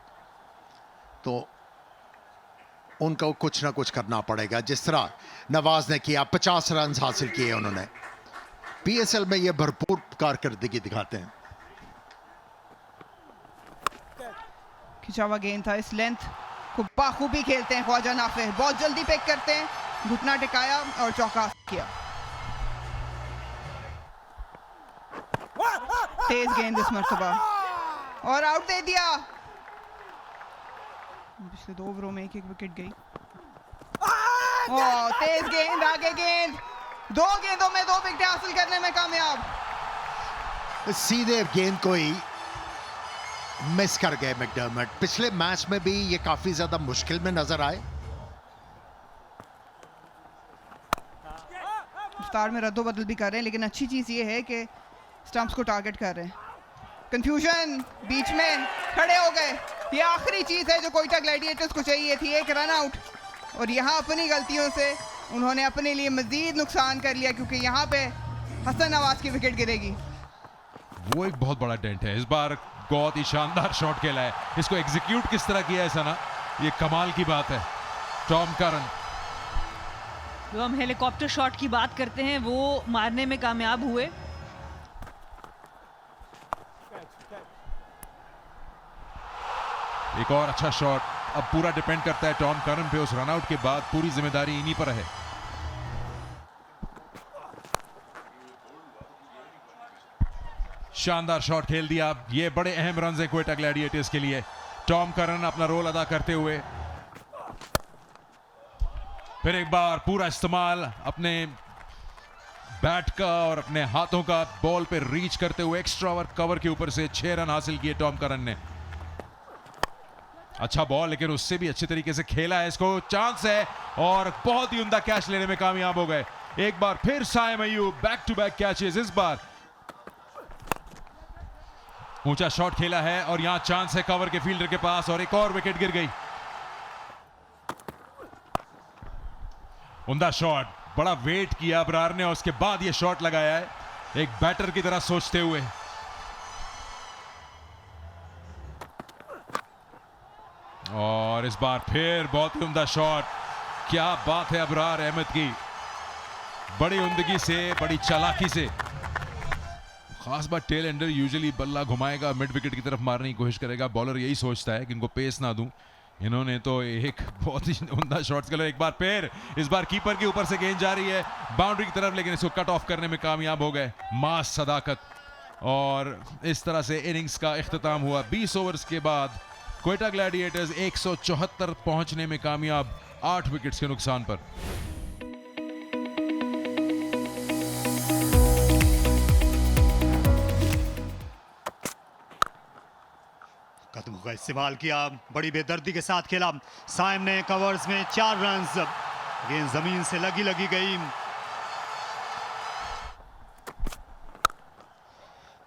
तो उनको कुछ ना कुछ करना पड़ेगा, जिस तरह नवाज ने किया 50 रन हासिल किए उन्होंने। पीएसएल में ये भरपूर कारकर्दगी दिखाते हैं। खिंचा हुआ गेंद था, इस लेंथ को बाखूबी खेलते हैं ख्वाजा नाफे, बहुत जल्दी पिक करते हैं, घुटना टिकाया और चौका किया। तेज गेंद इस मर्तबा और आउट दे दिया। पिछले 2 ओवरों में 1-1 विकेट गई। तेज गेंद, आगे गेंद, 2 गेंदों में 2 विकेट हासिल करने में कामयाब। सीधे गेंद को ही मिस कर गए मैकडर्मट। पिछले मैच में भी ये काफी ज्यादा मुश्किल में नजर आए। रफ्तार में रद्दोबदल भी कर रहे हैं, लेकिन अच्छी चीज ये है कि स्टंप्स को टारगेट कर रहे हैं। कंफ्यूजन, बीच में खड़े हो गए। ये आखिरी चीज है जो कोयटा ग्लैडिएटर्स को चाहिए थी, एक रन आउट। और यहाँ अपनी गलतियों से उन्होंने अपने लिए मजीद नुकसान कर लिया, क्योंकि यहाँ पे हसन नवाज की विकेट गिरेगी। वो एक बहुत बड़ा डेंट है। इस बार बहुत ही शानदार शॉट खेला है। इसको एग्जीक्यूट किस तरह किया है सना, ये कमाल की बात है। टॉम करन, जो हम हेलीकॉप्टर शॉट की बात करते हैं वो मारने में कामयाब हुए। एक और अच्छा शॉट। अब पूरा डिपेंड करता है टॉम करन पे। उस रनआउट के बाद पूरी जिम्मेदारी इन्हीं पर है। शानदार शॉट खेल दिया। ये बड़े अहम रन है क्वेटा ग्लैडिएटर्स के लिए। टॉम करन अपना रोल अदा करते हुए फिर एक बार पूरा इस्तेमाल अपने बैट का और अपने हाथों का बॉल पे रीच करते हुए एक्स्ट्रा कवर के ऊपर से 6 रन हासिल किए टॉम करन ने। अच्छा बॉल, लेकिन उससे भी अच्छे तरीके से खेला है। इसको चांस है और बहुत ही उम्दा कैच लेने में कामयाब हो गए। एक बार फिर साइम अय्यूब बैक टू बैक कैचेस। इस बार ऊंचा शॉट खेला है और यहां चांस है कवर के फील्डर के पास और एक और विकेट गिर गई। उम्दा शॉट, बड़ा वेट किया अबरार ने और उसके बाद यह शॉट लगाया है, एक बैटर की तरह सोचते हुए। और इस बार फिर बहुत ही उम्दा शॉट। क्या बात है अबरार अहमद की, बड़ी उम्दगी से, बड़ी चालाकी से। खास बात टेल एंडर यूजुअली बल्ला घुमाएगा, मिड विकेट की तरफ मारने की कोशिश करेगा। बॉलर यही सोचता है कि इनको पेस ना दूं। इन्होंने तो एक बहुत ही उम्दा शॉट्स खेला। एक बार फिर इस बार कीपर के ऊपर से गेंद जा रही है बाउंड्री की तरफ, लेकिन इसको कट ऑफ करने में कामयाब हो गए। मास सदाकत। और इस तरह से इनिंग्स का इख्तिताम हुआ। 20 ओवर्स के बाद क्वेटा ग्लैडिएटर्स 174 पहुंचने में कामयाब 8 विकेट्स के नुकसान पर। कदमों का इस्तेमाल किया, बड़ी बेदर्दी के साथ खेला। साइम ने कवर्स में 4 रन, गेंद जमीन से लगी गई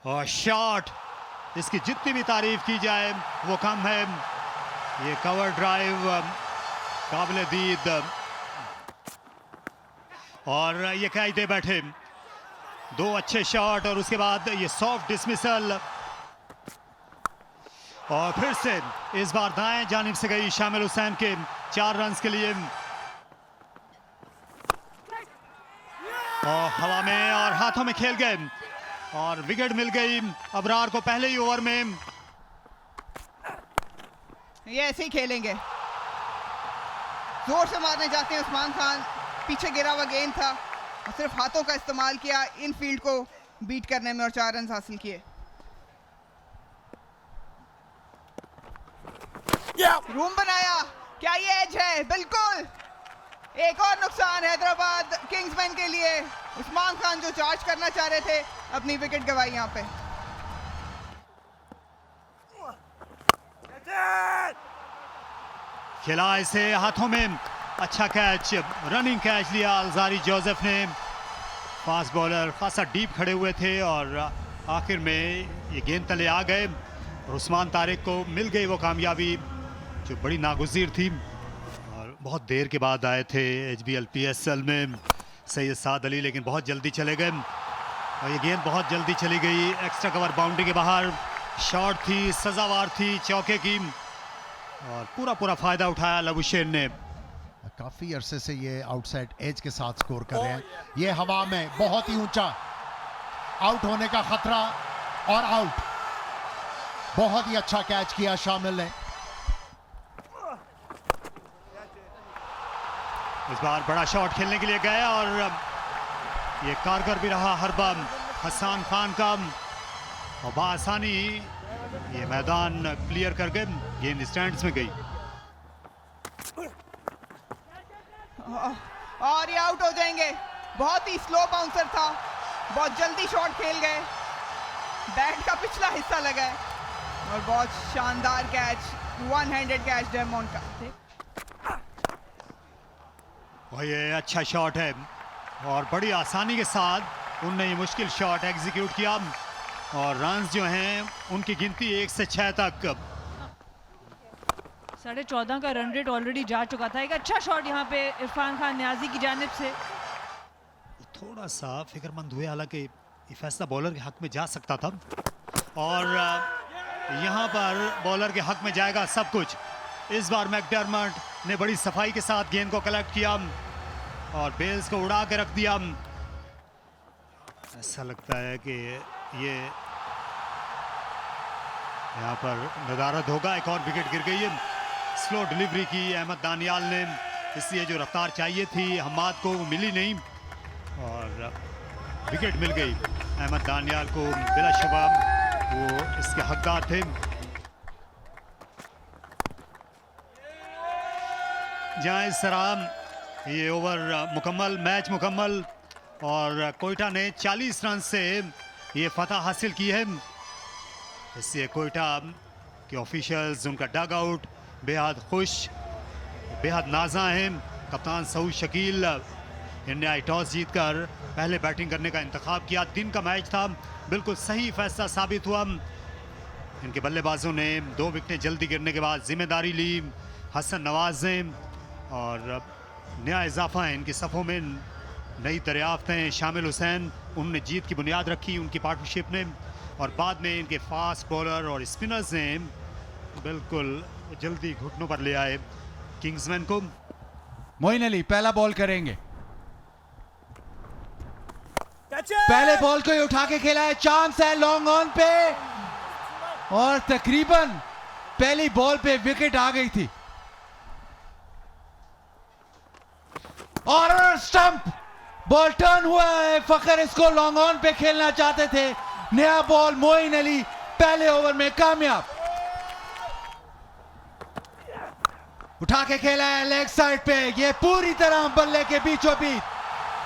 और शॉट, इसकी जितनी भी तारीफ की जाए वो कम है। ये कवर ड्राइव काबिल दीद और ये कायदे बैठे 2 अच्छे शॉट और उसके बाद ये सॉफ्ट डिसमिसल। और फिर से इस बार दाएं जानिब से गई शामिल हुसैन के 4 रन के लिए। और हवा में और हाथों में खेल गए और विकेट मिल गई अबरार को पहले ही ओवर में। ये ऐसे ही खेलेंगे, जोर से मारने जाते हैं उस्मान खान। पीछे गिरा हुआ गेंद था और सिर्फ हाथों का इस्तेमाल किया इन फील्ड को बीट करने में और 4 रन हासिल किए। रूम बनाया, क्या ये एज है? बिल्कुल। एक और नुकसान हैदराबाद किंग्समैन के लिए। उस्मान खान जो चार्ज करना चाह रहे थे, अपनी विकेट गवाई यहां पे। खेला इसे हाथों में, अच्छा कैच, रनिंग कैच लिया अलजारी जोसेफ ने। फास्ट बॉलर खासा डीप खड़े हुए थे और आखिर में ये गेंद तले आ गए और उस्मान तारिक को मिल गई वो कामयाबी जो बड़ी नागुज़ीर थी। और बहुत देर के बाद आए थे HBL PSL में सैयद साद अली, लेकिन बहुत जल्दी चले गए और ये गेंद बहुत जल्दी चली गई। एक्स्ट्रा कवर बाउंड्री के बाहर, शॉट थी, सजावार थी चौके की और पूरा फ़ायदा उठाया लबुशेन ने। काफी अरसे से ये आउटसाइड एज के साथ स्कोर कर रहे हैं। ये हवा में बहुत ही ऊंचा आउट होने का खतरा और आउट। बहुत ही अच्छा कैच किया शामिल ने। इस बार बड़ा शॉट खेलने के लिए गए और ये कारगर भी रहा हरबम हसन खान का, और बआसानी ये मैदान क्लियर कर गए, गेंद स्टैंड्स में गई और ये आउट हो जाएंगे। बहुत ही स्लो बाउंसर था, बहुत जल्दी शॉट खेल गए, बैट का पिछला हिस्सा लगा है और बहुत शानदार catch, one handed catch demon का। और ये अच्छा शॉट है और बड़ी आसानी के साथ उनने ये मुश्किल शॉट एग्जीक्यूट किया और रन्स जो हैं उनकी गिनती 1 से 6 तक। 14.5 का रन रेट ऑलरेडी जा चुका था। एक अच्छा शॉट यहाँ पे इरफान खान न्याजी की जानिब से। थोड़ा सा फिक्रमंद हुए, हालांकि ये फैसला बॉलर के हक में जा सकता था और यहाँ पर बॉलर के हक में जाएगा सब कुछ। इस बार मैकडर्मट ने बड़ी सफाई के साथ गेंद को कलेक्ट किया और बेल्स को उड़ा के रख दिया। ऐसा लगता है कि ये यहाँ पर नदारद होगा। एक और विकेट गिर गई है, स्लो डिलीवरी की अहमद दानियाल ने, इसलिए जो रफ्तार चाहिए थी हम्माद को वो मिली नहीं और विकेट मिल गई अहमद दानियाल को। बिलाशुबा वो इसके हकदार थे। जहाँ इस तरह ये ओवर मुकम्मल, मैच मुकम्मल और कोयटा ने 40 रन से ये फतह हासिल की है। इससे कोयटा के ऑफिशियल्स, उनका डग आउट बेहद खुश, बेहद नाज़ा हैं। कप्तान सऊद शकील ने टॉस जीतकर पहले बैटिंग करने का इंतखाब किया। दिन का मैच था, बिल्कुल सही फैसला साबित हुआ। इनके बल्लेबाजों ने 2 विकेटें जल्दी गिरने के बाद जिम्मेदारी ली। हसन नवाज ने और नया इजाफा है इनकी सफ़ों में, नई दरियाफ्तें शामिल हुसैन, उन्होंने जीत की बुनियाद रखी उनकी पार्टनरशिप ने और बाद में इनके फास्ट बॉलर और स्पिनर्स ने बिल्कुल जल्दी घुटनों पर ले आए किंग्समैन को। मोइन अली पहला बॉल करेंगे। पहले बॉल को ही उठा के खेला है, चांस है लॉन्ग ऑन पे और तकरीबन पहली बॉल पे विकेट आ गई थी और स्टंप बॉल टर्न हुआ है। फखर इसको लॉन्ग ऑन पे खेलना चाहते थे। नया बॉल, मोइन अली पहले ओवर में कामयाब। उठा के खेला है लेग साइड पे, ये पूरी तरह बल्ले के बीचों बीच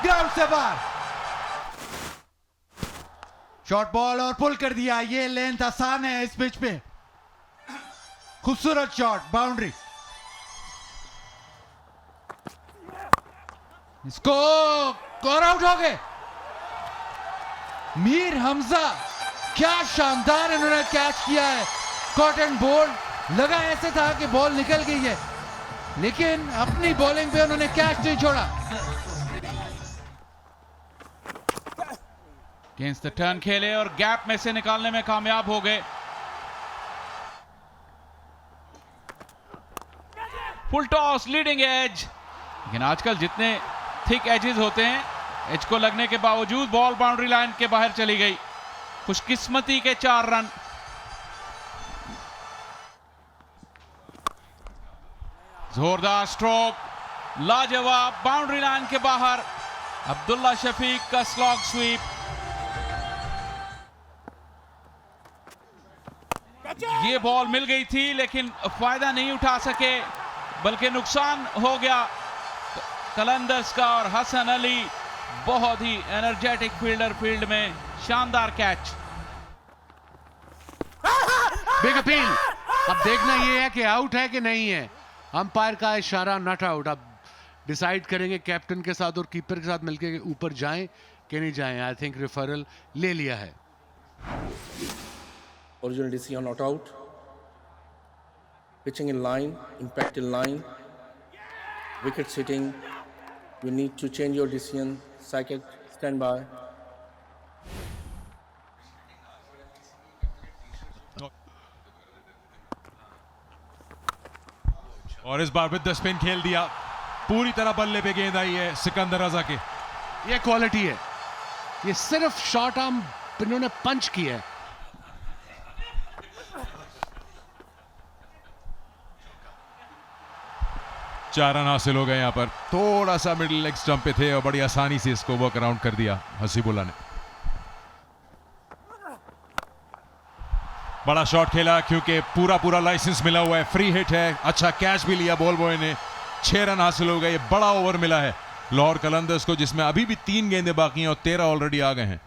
ग्राउंड से बाहर। शॉर्ट बॉल और पुल कर दिया। ये लेंथ आसान है इस पिच पे। खूबसूरत शॉट, बाउंड्री। इसको कॉर आउट हो गए। मीर हमजा, क्या शानदार इन्होंने कैच किया है। कॉटन बोल्ड लगा ऐसे था कि बॉल निकल गई है, लेकिन अपनी बॉलिंग पे उन्होंने कैच नहीं छोड़ा। अगेंस्ट द टर्न खेले और गैप में से निकालने में कामयाब हो गए। फुल टॉस, लीडिंग एज, लेकिन आजकल जितने थिक एजेस होते हैं, एज को लगने के बावजूद बॉल बाउंड्री लाइन के बाहर चली गई। खुशकिस्मती के 4 रन। जोरदार स्ट्रोक, लाजवाब, बाउंड्री लाइन के बाहर। अब्दुल्ला शफीक का स्लॉग स्वीप। ये बॉल मिल गई थी लेकिन फायदा नहीं उठा सके, बल्कि नुकसान हो गया कलंदर्स का। और हसन अली बहुत ही एनर्जेटिक फील्डर, फील्ड में शानदार कैच। Big appeal. अब देखना ये है कि आउट है कि नहीं है। अंपायर का इशारा नॉट आउट। अब डिसाइड करेंगे कैप्टन के साथ और कीपर के साथ मिलकर ऊपर जाएं कि नहीं जाएं। आई थिंक रेफरल ले लिया है। Original decision not out. Pitching in line, impact in line, wicket sitting. You need to change your decision. Psychic, stand by. और इस बार विद द स्पिन खेल दिया, पूरी तरह बल्ले पे गेंद आई है सिकंदर रजा के। ये क्वालिटी है। ये सिर्फ शॉर्ट आर्म इन्होंने पंच किया है। चार रन हासिल हो गए यहाँ पर। थोड़ा सा मिडिल लेग स्टंप पे थे और बड़ी आसानी से इसको वर्क अराउंड कर दिया हसीबुल्ला ने। बड़ा शॉट खेला क्योंकि पूरा लाइसेंस मिला हुआ है, फ्री हिट है, अच्छा कैच भी लिया बॉल बॉय ने। 6 रन हासिल हो गए, ये बड़ा ओवर मिला है लाहौर कलंदर्स को, जिसमें अभी भी 3 गेंदें बाकी हैं और 13 ऑलरेडी आ गए हैं।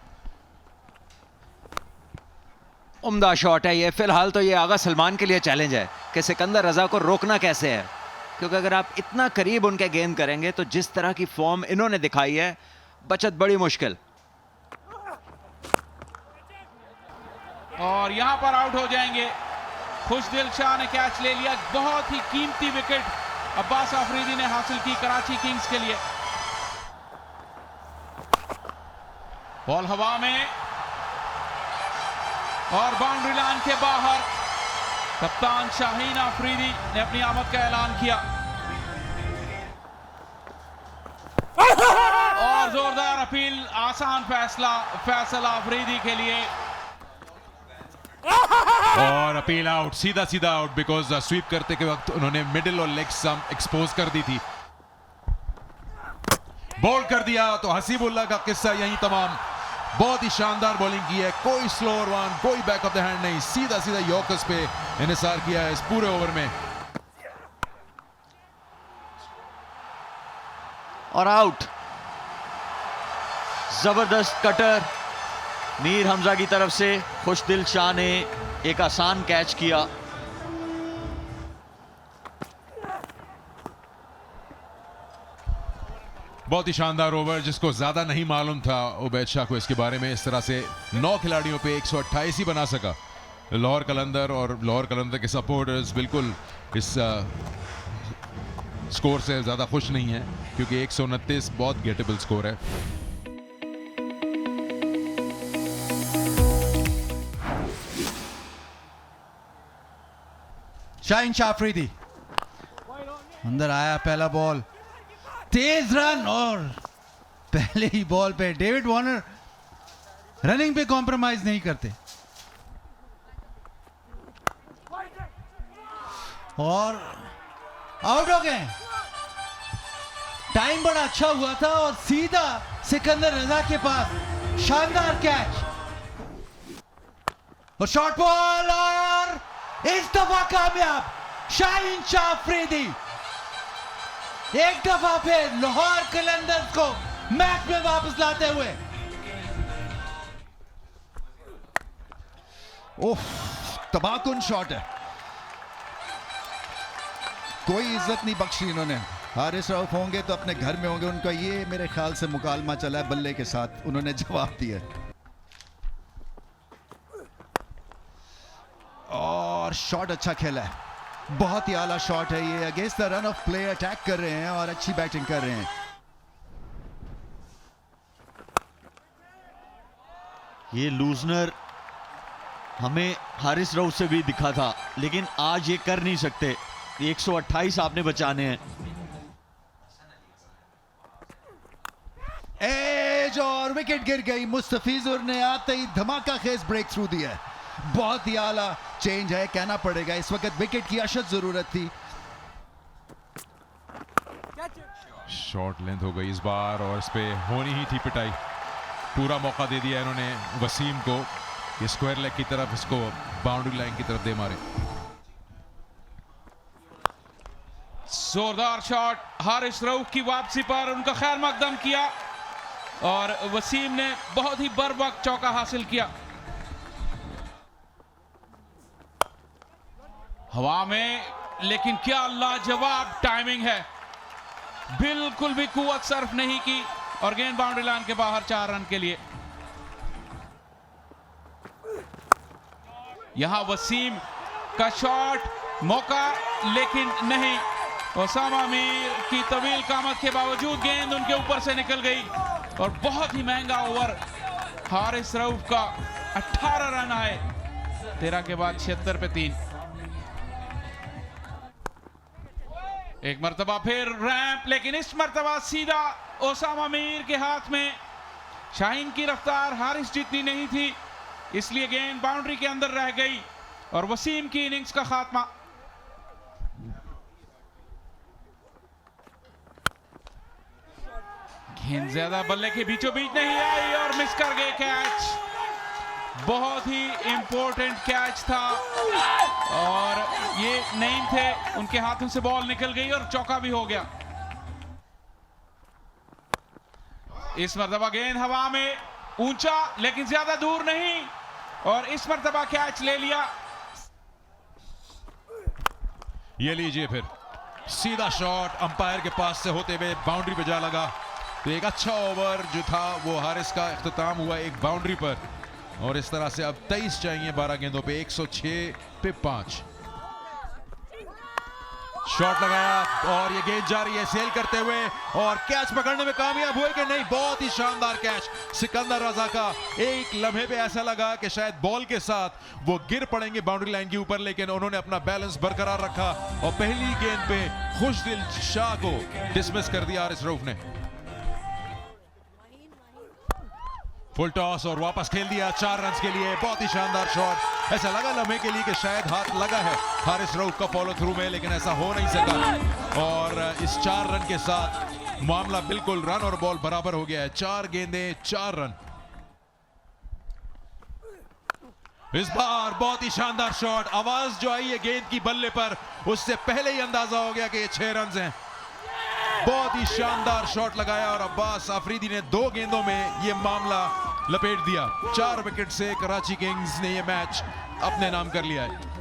उम्दा शॉट है ये। फिलहाल तो ये आगा सलमान के लिए चैलेंज है कि सिकंदर रजा को रोकना कैसे है, क्योंकि अगर आप इतना करीब उनके गेंद करेंगे तो जिस तरह की फॉर्म इन्होंने दिखाई है, बचत बड़ी मुश्किल। और यहां पर आउट हो जाएंगे। खुशदिल शाह ने कैच ले लिया। बहुत ही कीमती विकेट अब्बास आफरीदी ने हासिल की कराची किंग्स के लिए। बॉल हवा में और बाउंड्री लाइन के बाहर। कप्तान शाहीन आफरीदी ने अपनी आमद का ऐलान किया और जोरदार अपील, आसान फैसला आफरीदी के लिए। और अपील आउट, सीधा आउट, बिकॉज स्वीप करते के वक्त उन्होंने मिडिल और लेग स्टंप एक्सपोज कर दी थी। बॉल कर दिया तो हसीबुल्ला का किस्सा यहीं तमाम। बहुत ही शानदार बॉलिंग की है, कोई स्लोअर वन, कोई बैक ऑफ द हैंड नहीं, सीधा यॉर्कर्स पे इन्हिसार किया है इस पूरे ओवर में। और आउट। जबरदस्त कटर मीर हमजा की तरफ से। खुशदिल शाह ने एक आसान कैच किया। बहुत ही शानदार ओवर, जिसको ज्यादा नहीं मालूम था उबैद शाह को इसके बारे में। इस तरह से 9 खिलाड़ियों पे 128 ही बना सका लाहौर कलंदर, और लाहौर कलंदर के सपोर्टर्स बिल्कुल इस स्कोर से ज्यादा खुश नहीं है, क्योंकि 129 बहुत गेटेबल स्कोर है। शाहीन शाह अफरीदी अंदर आया, पहला बॉल, तेज रन, और पहले ही बॉल पे डेविड वार्नर रनिंग पे कॉम्प्रोमाइज नहीं करते। और आउट हो गए। टाइम बड़ा अच्छा हुआ था और सीधा सिकंदर रजा के पास शानदार कैच और शॉर्ट बॉल, और इस दफा कामयाब शाहीन शाह अफरीदी एक दफा फिर लाहौर कलंदर्स को मैच में वापस लाते हुए। ओह, तबाहकुन शॉट है, कोई इज्जत नहीं बख्शी इन्होंने। हारिस रऊफ होंगे तो अपने घर में होंगे, उनका ये मेरे ख्याल से मुकालमा चला है बल्ले के साथ, उन्होंने जवाब दिया। और शॉट अच्छा खेला है, बहुत ही आला शॉट है ये। Against the run of play attack कर रहे हैं और अच्छी बैटिंग कर रहे हैं। ये लूजनर हमें हारिस रऊफ से भी दिखा था, लेकिन आज ये कर नहीं सकते। 128 आपने बचाने हैं। एज और विकेट गिर गई। मुस्तफिजुर ने आते ही धमाका खेज ब्रेक थ्रू दिया है। बहुत ही आला चेंज है, कहना पड़ेगा। इस वक्त विकेट की अशद जरूरत थी। शॉर्ट लेंथ हो गई इस बार और इस पे होनी ही थी पिटाई। पूरा मौका दे दिया इन्होंने वसीम को, ये स्क्वायर लेग की तरफ इसको बाउंड्री लाइन की तरफ दे मारे। जोरदार शॉट हारिस रऊफ की वापसी पर उनका खैर मकदम किया और वसीम ने बहुत ही बरवक्त चौका हासिल किया। हवा में, लेकिन क्या लाजवाब टाइमिंग है, बिल्कुल भी कुव्वत सर्फ नहीं की और गेंद बाउंड्री लाइन के बाहर 4 रन के लिए। यहां वसीम का शॉट, मौका लेकिन नहीं। ओसामा मीर की तवील कामत के बावजूद गेंद उनके ऊपर से निकल गई और बहुत ही महंगा ओवर हारिस रऊफ का। 18 रन आए 13 के बाद 76 पे 3। एक मर्तबा फिर रैंप, लेकिन इस मर्तबा सीधा ओसामा मीर के हाथ में। शाहीन की रफ्तार हारिस जितनी नहीं थी, इसलिए गेंद बाउंड्री के अंदर रह गई और वसीम की इनिंग्स का खात्मा। गेंद ज्यादा बल्ले के बीचों बीच नहीं आई और मिस कर गए कैच। बहुत ही इंपॉर्टेंट कैच था और ये नईम थे, उनके हाथों से बॉल निकल गई और चौका भी हो गया। इस मर्तबा गेंद हवा में, ऊंचा लेकिन ज्यादा दूर नहीं, और इस मर्तबा कैच ले लिया। ये लीजिए फिर सीधा शॉट अंपायर के पास से होते हुए बाउंड्री पे जा लगा। तो एक अच्छा ओवर जो था वो हारिस का इख्तिताम हुआ एक बाउंड्री पर, और इस तरह से अब 23 चाहिए 12 गेंदों पे, 106 पे 5। शॉट लगाया और ये गेंद जा रही है सेल करते हुए, और कैच पकड़ने में कामयाब हुए कि नहीं। बहुत ही शानदार कैच सिकंदर रजा का। एक लम्हे पे ऐसा लगा कि शायद बॉल के साथ वो गिर पड़ेंगे बाउंड्री लाइन के ऊपर, लेकिन उन्होंने अपना बैलेंस बरकरार रखा और पहली गेंद पे खुशदिल शाह को डिसमिस कर दिया हारिस रऊफ ने। फुल टॉस और वापस खेल दिया 4 रन के लिए। बहुत ही शानदार शॉट। ऐसा लगा लम्हे के लिए कि शायद हाथ लगा है हारिस रऊफ का फॉलो थ्रू में, लेकिन ऐसा हो नहीं सका और इस 4 रन के साथ मामला बिल्कुल रन और बॉल बराबर हो गया है। 4 गेंदें 4 रन। इस बार बहुत ही शानदार शॉट। आवाज जो आई है गेंद की बल्ले पर, उससे पहले ही अंदाजा हो गया कि ये 6 रन हैं। बहुत ही शानदार शॉट लगाया और अब्बास आफरीदी ने 2 गेंदों में ये मामला लपेट दिया। 4 विकेट से कराची किंग्स ने ये मैच अपने नाम कर लिया है।